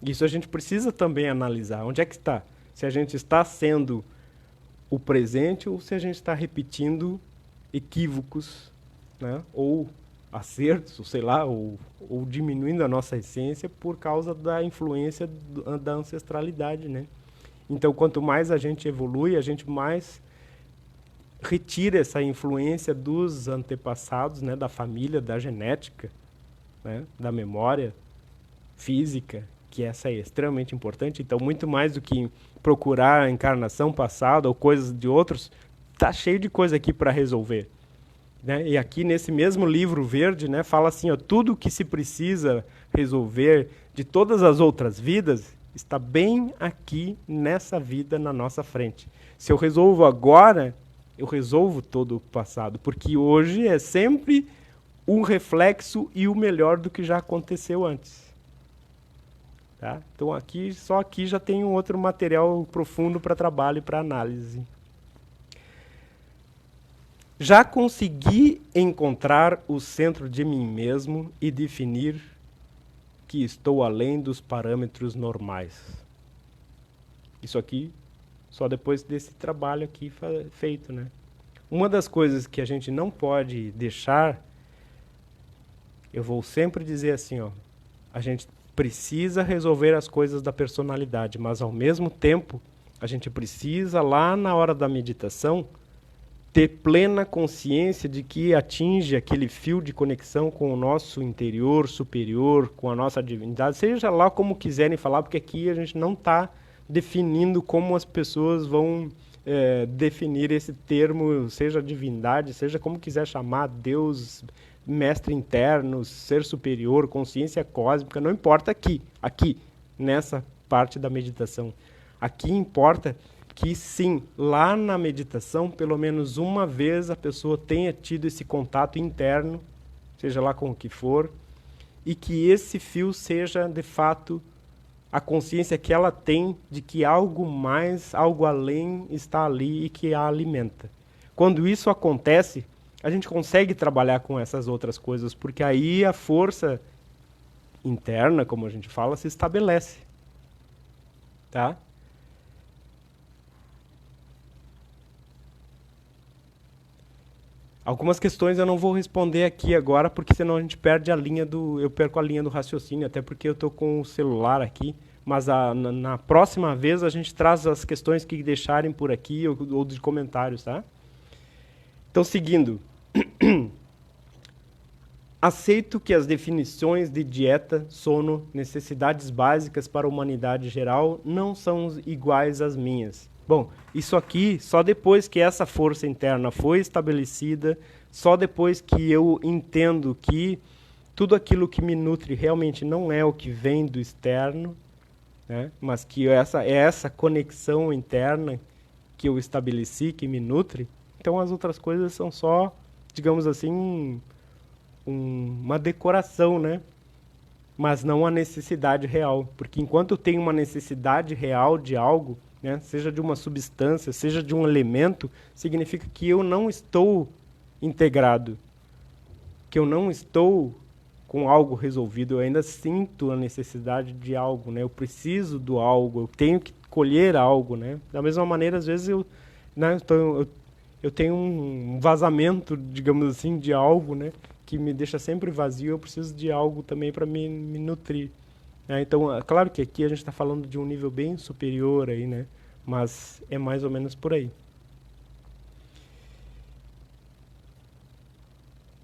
Isso a gente precisa também analisar. Onde é que está? Se a gente está sendo o presente ou se a gente está repetindo equívocos, né? Ou acertos, sei lá, ou diminuindo a nossa essência por causa da influência da ancestralidade, né? Então, quanto mais a gente evolui, a gente mais retira essa influência dos antepassados, né, da família, da genética, né, da memória física, que essa é extremamente importante. Então, muito mais do que procurar a encarnação passada ou coisas de outros, tá cheio de coisa aqui para resolver. Né? E aqui nesse mesmo livro verde, né, fala assim, ó, tudo que se precisa resolver de todas as outras vidas está bem aqui nessa vida na nossa frente. Se eu resolvo agora, eu resolvo todo o passado, porque hoje é sempre um reflexo e o melhor do que já aconteceu antes. Tá? Então só aqui já tem um outro material profundo para trabalho e para análise. Já consegui encontrar o centro de mim mesmo e definir que estou além dos parâmetros normais. Isso aqui, só depois desse trabalho aqui feito, né? Uma das coisas que a gente não pode deixar, eu vou sempre dizer assim, ó, a gente precisa resolver as coisas da personalidade, mas ao mesmo tempo, a gente precisa, lá na hora da meditação, ter plena consciência de que atinge aquele fio de conexão com o nosso interior superior, com a nossa divindade, seja lá como quiserem falar, porque aqui a gente não está definindo como as pessoas vão definir esse termo, seja divindade, seja como quiser chamar, Deus, mestre interno, ser superior, consciência cósmica, não importa aqui, nessa parte da meditação. Aqui importa que sim, lá na meditação, pelo menos uma vez a pessoa tenha tido esse contato interno, seja lá com o que for, e que esse fio seja, de fato, a consciência que ela tem de que algo mais, algo além está ali e que a alimenta. Quando isso acontece, a gente consegue trabalhar com essas outras coisas, porque aí a força interna, como a gente fala, se estabelece. Tá? Algumas questões eu não vou responder aqui agora, porque senão a gente perde eu perco a linha do raciocínio, até porque eu estou com o celular aqui, mas na próxima vez a gente traz as questões que deixarem por aqui ou de comentários, tá? Então, seguindo. Aceito que as definições de dieta, sono, necessidades básicas para a humanidade geral não são iguais às minhas. Bom, isso aqui, só depois que essa força interna foi estabelecida, só depois que eu entendo que tudo aquilo que me nutre realmente não é o que vem do externo, né, mas que essa conexão interna que eu estabeleci, que me nutre, então as outras coisas são só, digamos assim, uma decoração, né? Mas não a necessidade real. Porque enquanto eu tenho uma necessidade real de algo, né, seja de uma substância, seja de um elemento, significa que eu não estou integrado, que eu não estou com algo resolvido, eu ainda sinto a necessidade de algo, né? Eu preciso do algo, eu tenho que colher algo, né? Da mesma maneira, às vezes né, eu tenho um vazamento, digamos assim, de algo, né, que me deixa sempre vazio, eu preciso de algo também para me nutrir. Né? Então, é claro que aqui a gente está falando de um nível bem superior aí, né? Mas é mais ou menos por aí.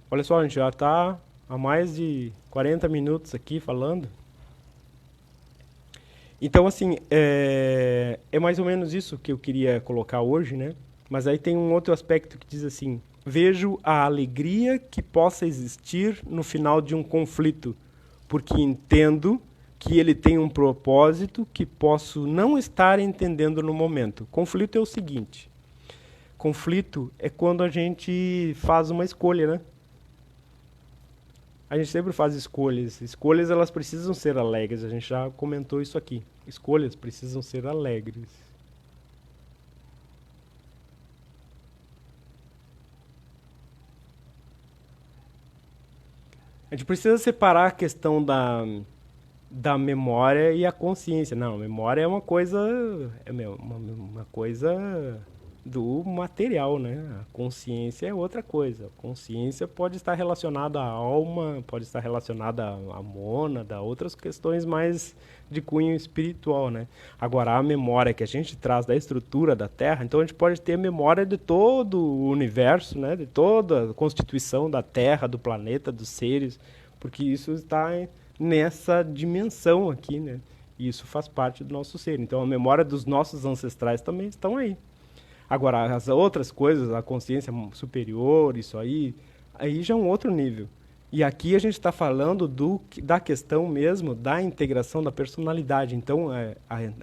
Olha só, a gente já está há mais de 40 minutos aqui falando. Então, assim, é mais ou menos isso que eu queria colocar hoje, né? Mas aí tem um outro aspecto que diz assim: vejo a alegria que possa existir no final de um conflito, porque entendo que ele tem um propósito que posso não estar entendendo no momento. Conflito é o seguinte: conflito é quando a gente faz uma escolha, né? A gente sempre faz escolhas. Escolhas, elas precisam ser alegres. A gente já comentou isso aqui. Escolhas precisam ser alegres. A gente precisa separar a questão da memória e a consciência. Não, a memória é uma coisa, uma coisa do material, né? A consciência é outra coisa. A consciência pode estar relacionada à alma, pode estar relacionada à mônada, a outras questões mais de cunho espiritual, né? Agora, a memória que a gente traz da estrutura da Terra, então a gente pode ter memória de todo o universo, né? De toda a constituição da Terra, do planeta, dos seres, porque isso está nessa dimensão aqui, né? E isso faz parte do nosso ser. Então, a memória dos nossos ancestrais também estão aí. Agora, as outras coisas, a consciência superior, isso aí já é um outro nível. E aqui a gente está falando da questão mesmo da integração da personalidade. Então,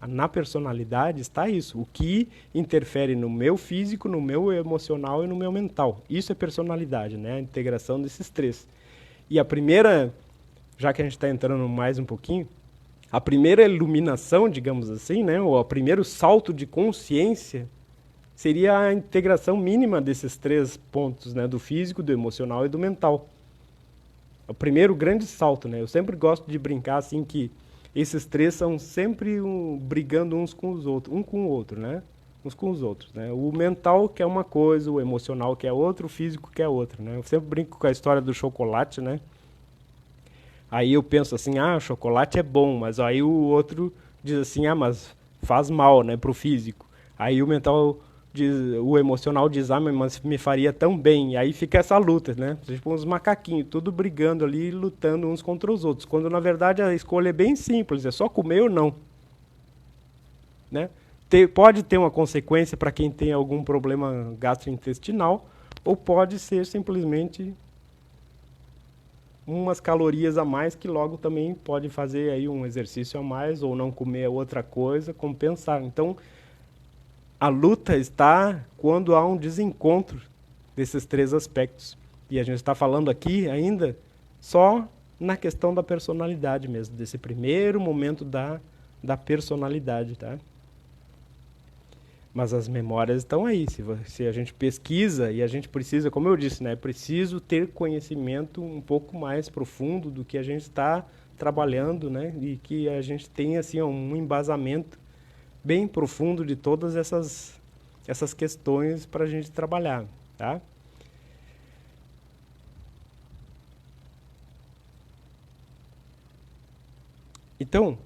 na personalidade está isso. O que interfere no meu físico, no meu emocional e no meu mental. Isso é personalidade, né? A integração desses três. E a primeira, já que a gente está entrando mais um pouquinho, a primeira iluminação, digamos assim, né? Ou o primeiro salto de consciência seria a integração mínima desses três pontos, né? Do físico, do emocional e do mental. O primeiro grande salto, né? Eu sempre gosto de brincar assim que esses três são sempre brigando uns com os outros, um com o outro, né? Uns com os outros, né? O mental quer uma coisa, o emocional quer outra, o físico quer outra, né? Eu sempre brinco com a história do chocolate, né? Aí eu penso assim, o chocolate é bom, mas aí o outro diz assim, mas faz mal, né, pro físico. Aí o mental diz, o emocional diz, mas me faria tão bem. E aí fica essa luta, né? Tipo uns macaquinhos, tudo brigando ali, lutando uns contra os outros. Quando na verdade a escolha é bem simples, é só comer ou não, né? Pode ter uma consequência para quem tem algum problema gastrointestinal, ou pode ser simplesmente umas calorias a mais que logo também pode fazer aí um exercício a mais ou não comer outra coisa, compensar. Então, a luta está quando há um desencontro desses três aspectos. E a gente está falando aqui ainda só na questão da personalidade mesmo, desse primeiro momento da personalidade, tá? Mas as memórias estão aí. Se a gente pesquisa e a gente precisa, como eu disse, né, preciso ter conhecimento um pouco mais profundo do que a gente está trabalhando, né, e que a gente tenha assim um embasamento bem profundo de todas essas questões para a gente trabalhar, tá? Então,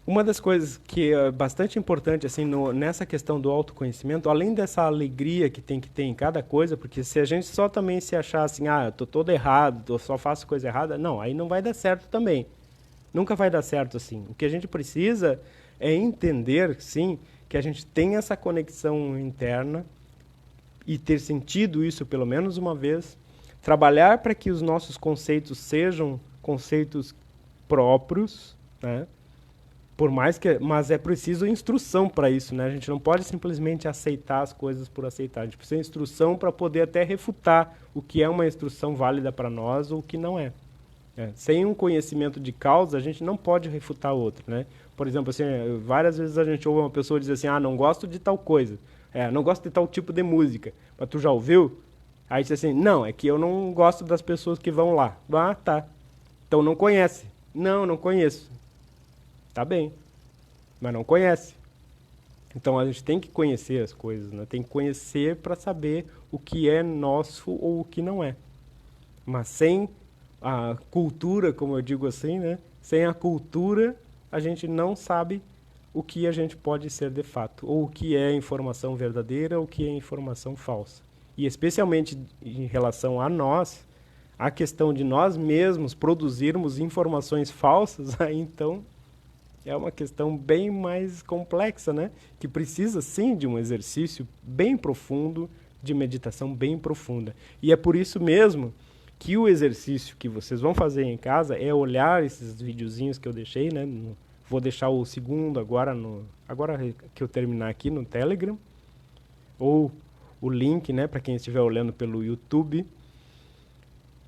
Uma das coisas que é bastante importante assim nessa questão do autoconhecimento, além dessa alegria que tem que ter em cada coisa, porque se a gente só também se achar assim, ah, eu tô todo errado, eu só faço coisa errada, não, aí não vai dar certo também. Nunca vai dar certo assim. O que a gente precisa é entender, sim, que a gente tem essa conexão interna e ter sentido isso pelo menos uma vez, trabalhar para que os nossos conceitos sejam conceitos próprios, né? Por mais que, mas é preciso instrução para isso, né? A gente não pode simplesmente aceitar as coisas por aceitar. A gente precisa de instrução para poder até refutar o que é uma instrução válida para nós ou o que não é. Sem um conhecimento de causa, a gente não pode refutar outro, né? Por exemplo, assim, várias vezes a gente ouve uma pessoa dizer assim, ah, não gosto de tal coisa, não gosto de tal tipo de música, mas tu já ouviu? Aí diz assim, não, é que eu não gosto das pessoas que vão lá. Ah, tá. Então não conhece. Não, não conheço. Tá bem, mas não conhece. Então a gente tem que conhecer as coisas, né? Tem que conhecer para saber o que é nosso ou o que não é. Mas sem a cultura, como eu digo assim, né? Sem a cultura, a gente não sabe o que a gente pode ser de fato, ou o que é informação verdadeira, ou o que é informação falsa. E especialmente em relação a nós, a questão de nós mesmos produzirmos informações falsas, aí então é uma questão bem mais complexa, né? Que precisa, sim, de um exercício bem profundo, de meditação bem profunda. E é por isso mesmo que o exercício que vocês vão fazer em casa é olhar esses videozinhos que eu deixei, né? Vou deixar o segundo agora, agora que eu terminar aqui no Telegram, ou o link, né, para quem estiver olhando pelo YouTube.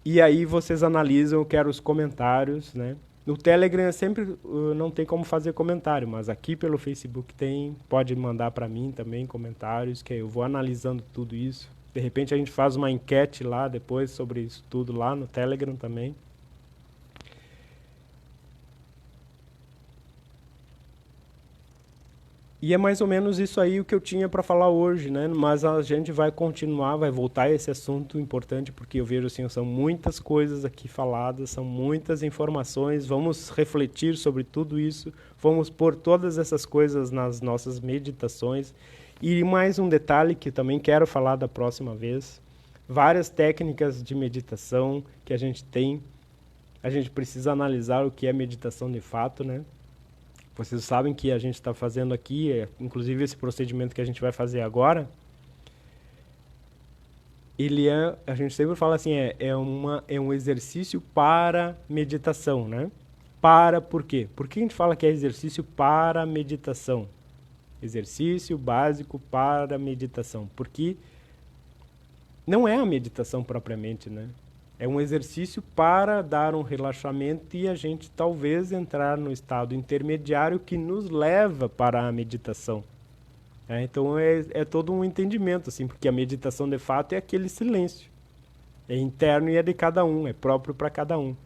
E aí vocês analisam, eu quero os comentários, né? No Telegram sempre não tem como fazer comentário, mas aqui pelo Facebook tem, pode mandar para mim também comentários, que eu vou analisando tudo isso. De repente a gente faz uma enquete lá depois sobre isso tudo lá no Telegram também. E é mais ou menos isso aí o que eu tinha para falar hoje, né? Mas a gente vai continuar, vai voltar a esse assunto importante, porque eu vejo assim, são muitas coisas aqui faladas, são muitas informações, vamos refletir sobre tudo isso, vamos pôr todas essas coisas nas nossas meditações. E mais um detalhe que também quero falar da próxima vez, várias técnicas de meditação que a gente precisa analisar o que é meditação de fato, né? Vocês sabem que a gente está fazendo aqui, inclusive esse procedimento que a gente vai fazer agora, a gente sempre fala assim, é um exercício para meditação, né? Por quê? Por que a gente fala que é exercício para meditação? Exercício básico para meditação. Porque não é a meditação propriamente, né? É um exercício para dar um relaxamento e a gente talvez entrar no estado intermediário que nos leva para a meditação. Então é todo um entendimento, assim, porque a meditação de fato é aquele silêncio. É interno e é de cada um, é próprio para cada um.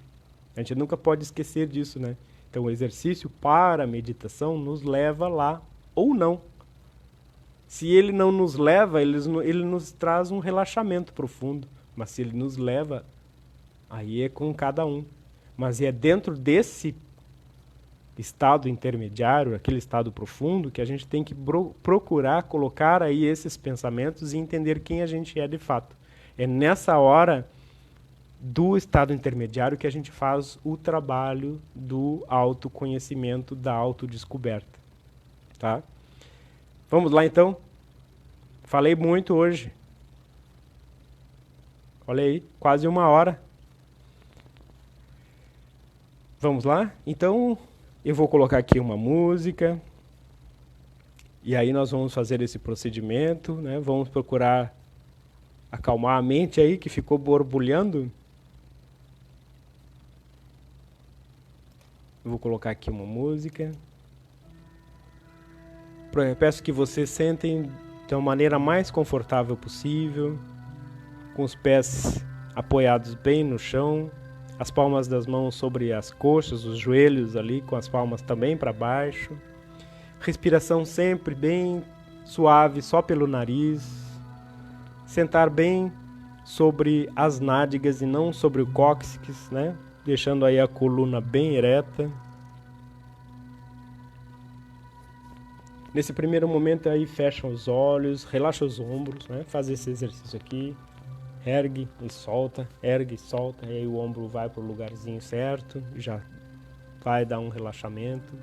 A gente nunca pode esquecer disso, né? Então o exercício para a meditação nos leva lá ou não. Se ele não nos leva, ele nos traz um relaxamento profundo. Mas se ele nos leva, aí é com cada um. Mas é dentro desse estado intermediário, aquele estado profundo, que a gente tem que procurar colocar aí esses pensamentos e entender quem a gente é de fato. É nessa hora do estado intermediário que a gente faz o trabalho do autoconhecimento, da autodescoberta. Tá? Vamos lá então? Falei muito hoje. Olha aí, quase 1 hora. Vamos lá? Então, eu vou colocar aqui uma música. E aí nós vamos fazer esse procedimento, né? Vamos procurar acalmar a mente aí que ficou borbulhando. Eu vou colocar aqui uma música. Eu peço que vocês sentem de uma maneira mais confortável possível, com os pés apoiados bem no chão, as palmas das mãos sobre as coxas, os joelhos ali, com as palmas também para baixo. Respiração sempre bem suave, só pelo nariz. Sentar bem sobre as nádegas e não sobre o cóccix, né? Deixando aí a coluna bem ereta. Nesse primeiro momento aí, fecha os olhos, relaxa os ombros, né? Faz esse exercício aqui. Ergue e solta, ergue e solta. E aí o ombro vai para o lugarzinho certo, já vai dar um relaxamento.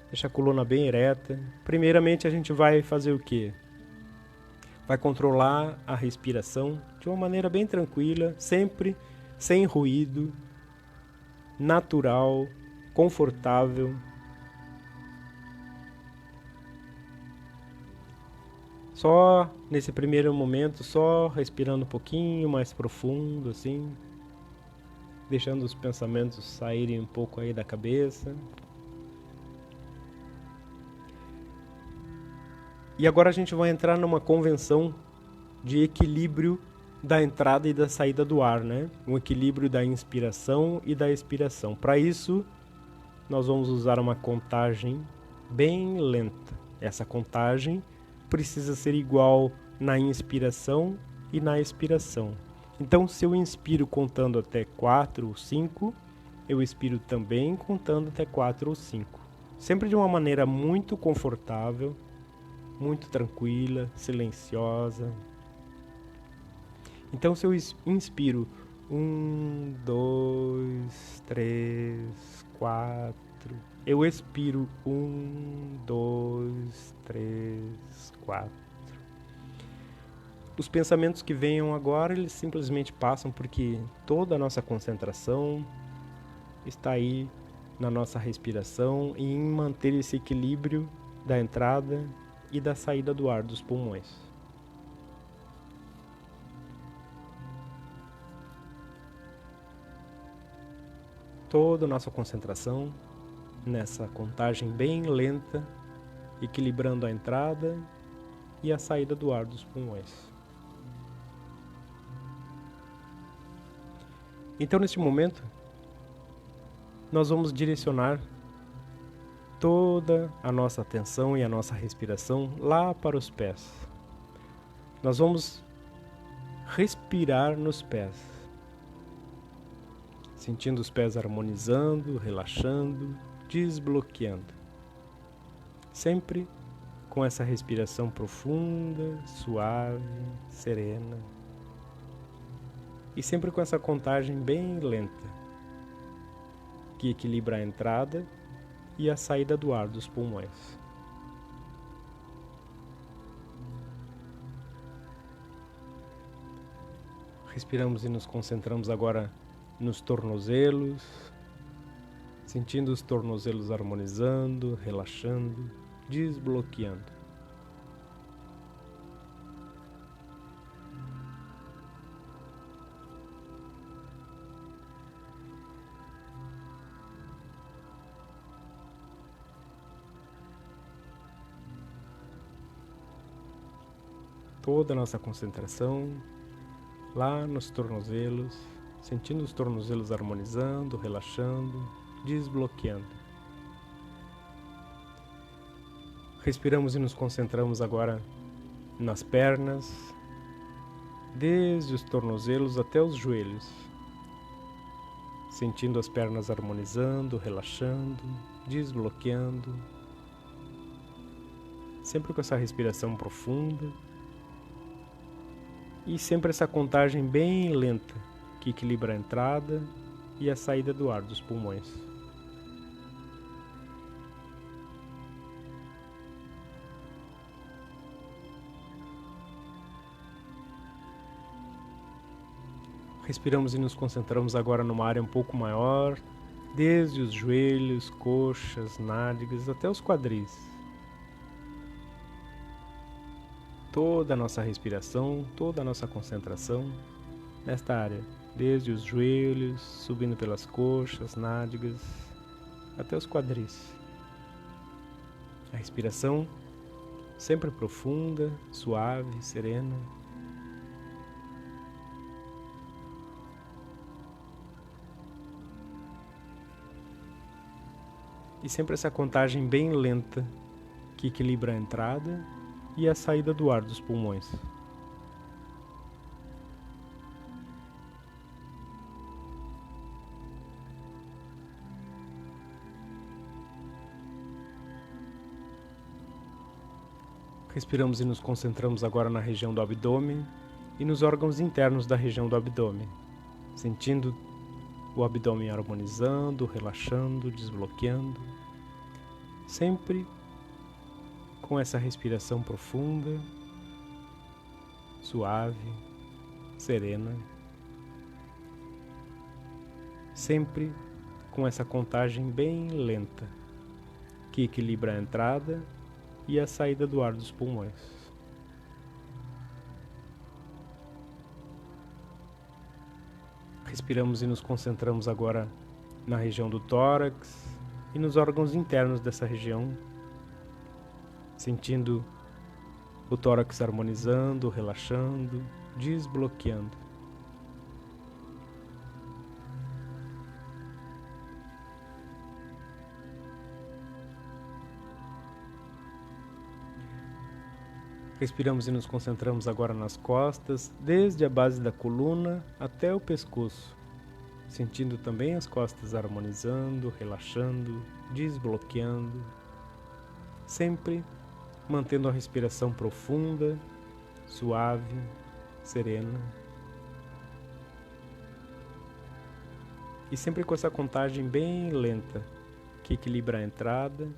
Deixa a coluna bem ereta. Primeiramente a gente vai fazer o quê? Vai controlar a respiração de uma maneira bem tranquila, sempre sem ruído, natural, confortável. Só nesse primeiro momento, só respirando um pouquinho mais profundo, assim, deixando os pensamentos saírem um pouco aí da cabeça. E agora a gente vai entrar numa convenção de equilíbrio da entrada e da saída do ar, né? Um equilíbrio da inspiração e da expiração. Para isso, nós vamos usar uma contagem bem lenta. Essa contagem precisa ser igual na inspiração e na expiração. Então, se eu inspiro contando até 4 ou 5, eu expiro também contando até 4 ou 5. Sempre de uma maneira muito confortável, muito tranquila, silenciosa. Então, se eu inspiro 1, 2, 3, 4, eu expiro 1, 2, 3, 4. Os pensamentos que venham agora, eles simplesmente passam porque toda a nossa concentração está aí na nossa respiração e em manter esse equilíbrio da entrada e da saída do ar dos pulmões. Toda a nossa concentração nessa contagem bem lenta, equilibrando a entrada e a saída do ar dos pulmões. Então, neste momento, nós vamos direcionar toda a nossa atenção e a nossa respiração lá para os pés. Nós vamos respirar nos pés, sentindo os pés harmonizando, relaxando, desbloqueando. Sempre com essa respiração profunda, suave, serena. E sempre com essa contagem bem lenta, que equilibra a entrada e a saída do ar dos pulmões. Respiramos e nos concentramos agora nos tornozelos, sentindo os tornozelos harmonizando, relaxando, desbloqueando. Toda a nossa concentração lá nos tornozelos, sentindo os tornozelos harmonizando, relaxando, desbloqueando. Respiramos e nos concentramos agora nas pernas, desde os tornozelos até os joelhos, sentindo as pernas harmonizando, relaxando, desbloqueando, sempre com essa respiração profunda. E sempre essa contagem bem lenta, que equilibra a entrada e a saída do ar dos pulmões. Respiramos e nos concentramos agora numa área um pouco maior, desde os joelhos, coxas, nádegas até os quadris. Toda a nossa respiração, toda a nossa concentração nesta área, desde os joelhos, subindo pelas coxas, nádegas, até os quadris. A respiração sempre profunda, suave, serena. E sempre essa contagem bem lenta, que equilibra a entrada e a saída do ar dos pulmões. Respiramos e nos concentramos agora na região do abdômen e nos órgãos internos da região do abdômen, sentindo o abdômen harmonizando, relaxando, desbloqueando, sempre com essa respiração profunda, suave, serena, sempre com essa contagem bem lenta, que equilibra a entrada e a saída do ar dos pulmões. Respiramos e nos concentramos agora na região do tórax e nos órgãos internos dessa região, sentindo o tórax harmonizando, relaxando, desbloqueando. Respiramos e nos concentramos agora nas costas, desde a base da coluna até o pescoço, sentindo também as costas harmonizando, relaxando, desbloqueando, sempre mantendo a respiração profunda, suave, serena. E sempre com essa contagem bem lenta, que equilibra a entrada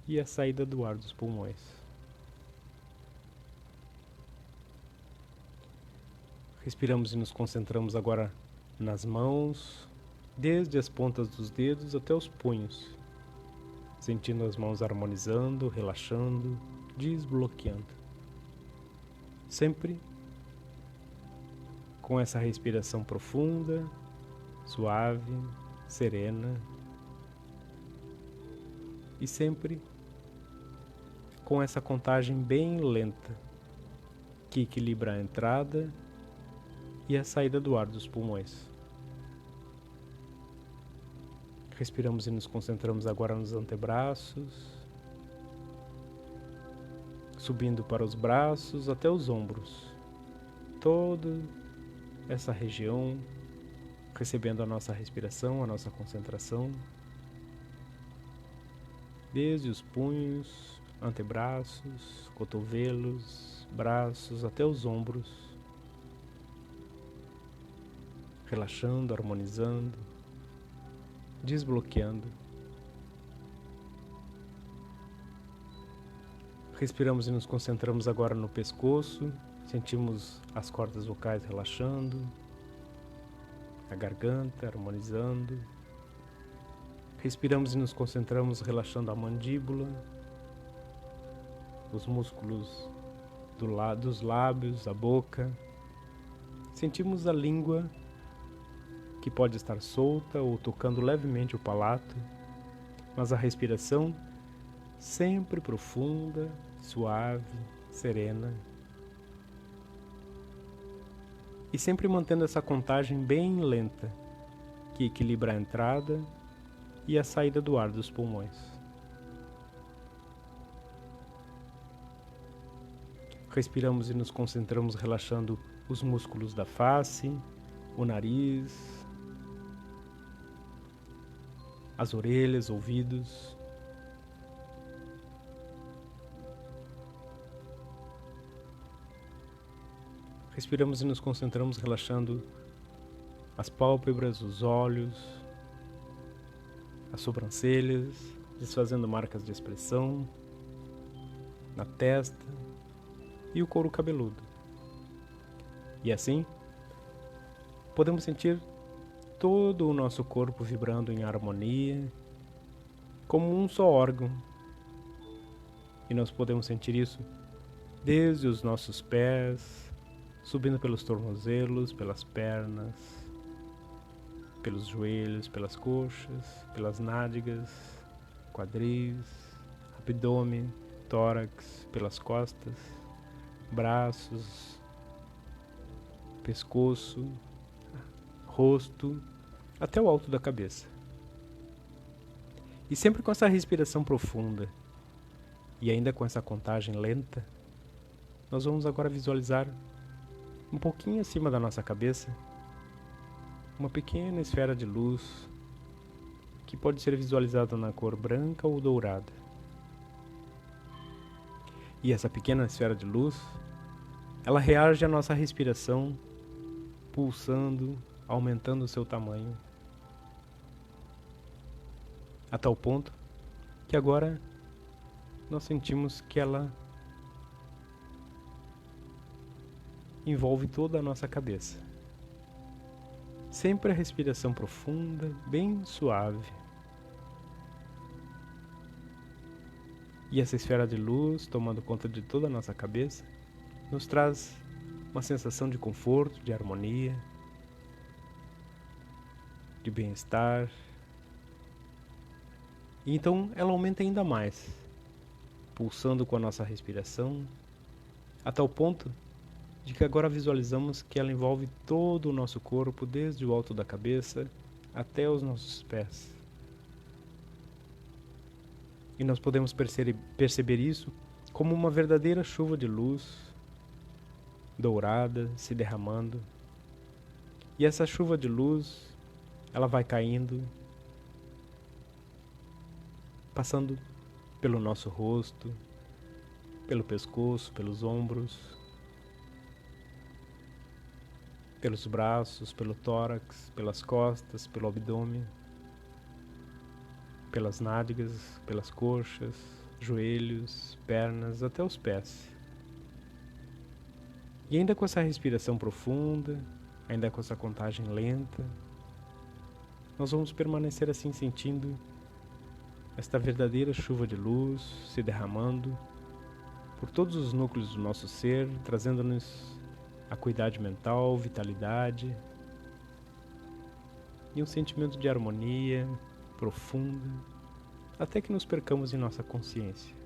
e a saída do ar dos pulmões. Respiramos e nos concentramos agora nas mãos, desde as pontas dos dedos até os punhos, sentindo as mãos harmonizando, relaxando, desbloqueando. Sempre com essa respiração profunda, suave, serena, e sempre com essa contagem bem lenta, que equilibra a entrada e a saída do ar dos pulmões. Respiramos e nos concentramos agora nos antebraços, subindo para os braços até os ombros. Toda essa região recebendo a nossa respiração, a nossa concentração, desde os punhos, antebraços, cotovelos, braços até os ombros, relaxando, harmonizando, desbloqueando. Respiramos e nos concentramos agora no pescoço, sentimos as cordas vocais relaxando, a garganta harmonizando. Respiramos e nos concentramos relaxando a mandíbula, os músculos dos lábios, a boca. Sentimos a língua, que pode estar solta ou tocando levemente o palato, mas a respiração sempre profunda, suave, serena. E sempre mantendo essa contagem bem lenta, que equilibra a entrada e a saída do ar dos pulmões. Respiramos e nos concentramos relaxando os músculos da face, o nariz, as orelhas, ouvidos. Respiramos e nos concentramos relaxando as pálpebras, os olhos, as sobrancelhas, desfazendo marcas de expressão na testa e o couro cabeludo. E assim, podemos sentir todo o nosso corpo vibrando em harmonia, como um só órgão. E nós podemos sentir isso desde os nossos pés, subindo pelos tornozelos, pelas pernas, pelos joelhos, pelas coxas, pelas nádegas, quadris, abdômen, tórax, pelas costas, braços, pescoço, rosto, até o alto da cabeça. E sempre com essa respiração profunda e ainda com essa contagem lenta, nós vamos agora visualizar um pouquinho acima da nossa cabeça uma pequena esfera de luz que pode ser visualizada na cor branca ou dourada. E essa pequena esfera de luz, ela reage à nossa respiração, pulsando, aumentando o seu tamanho, a tal ponto que agora nós sentimos que ela envolve toda a nossa cabeça. Sempre a respiração profunda, bem suave. E essa esfera de luz, tomando conta de toda a nossa cabeça, nos traz uma sensação de conforto, de harmonia, de bem-estar. E então ela aumenta ainda mais, pulsando com a nossa respiração, a tal ponto de que agora visualizamos que ela envolve todo o nosso corpo, desde o alto da cabeça até os nossos pés. E nós podemos perceber isso como uma verdadeira chuva de luz dourada se derramando. E essa chuva de luz, ela vai caindo, passando pelo nosso rosto, pelo pescoço, pelos ombros, pelos braços, pelo tórax, pelas costas, pelo abdômen, pelas nádegas, pelas coxas, joelhos, pernas, até os pés. E ainda com essa respiração profunda, ainda com essa contagem lenta, nós vamos permanecer assim sentindo esta verdadeira chuva de luz se derramando por todos os núcleos do nosso ser, trazendo-nos acuidade mental, vitalidade e um sentimento de harmonia profunda, até que nos percamos em nossa consciência.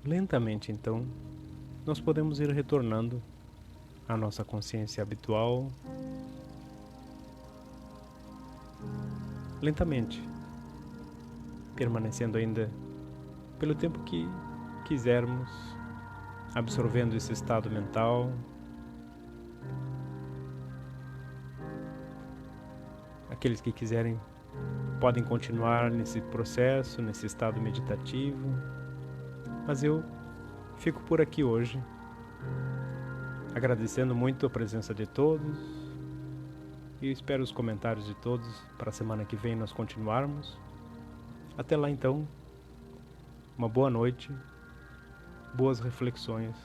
lentamente, então, nós podemos ir retornando à nossa consciência habitual, lentamente, permanecendo ainda pelo tempo que quisermos, absorvendo esse estado mental. Aqueles que quiserem podem continuar nesse processo, nesse estado meditativo, mas eu fico por aqui hoje, agradecendo muito a presença de todos e espero os comentários de todos para a semana que vem nós continuarmos. Até lá então, uma boa noite, boas reflexões.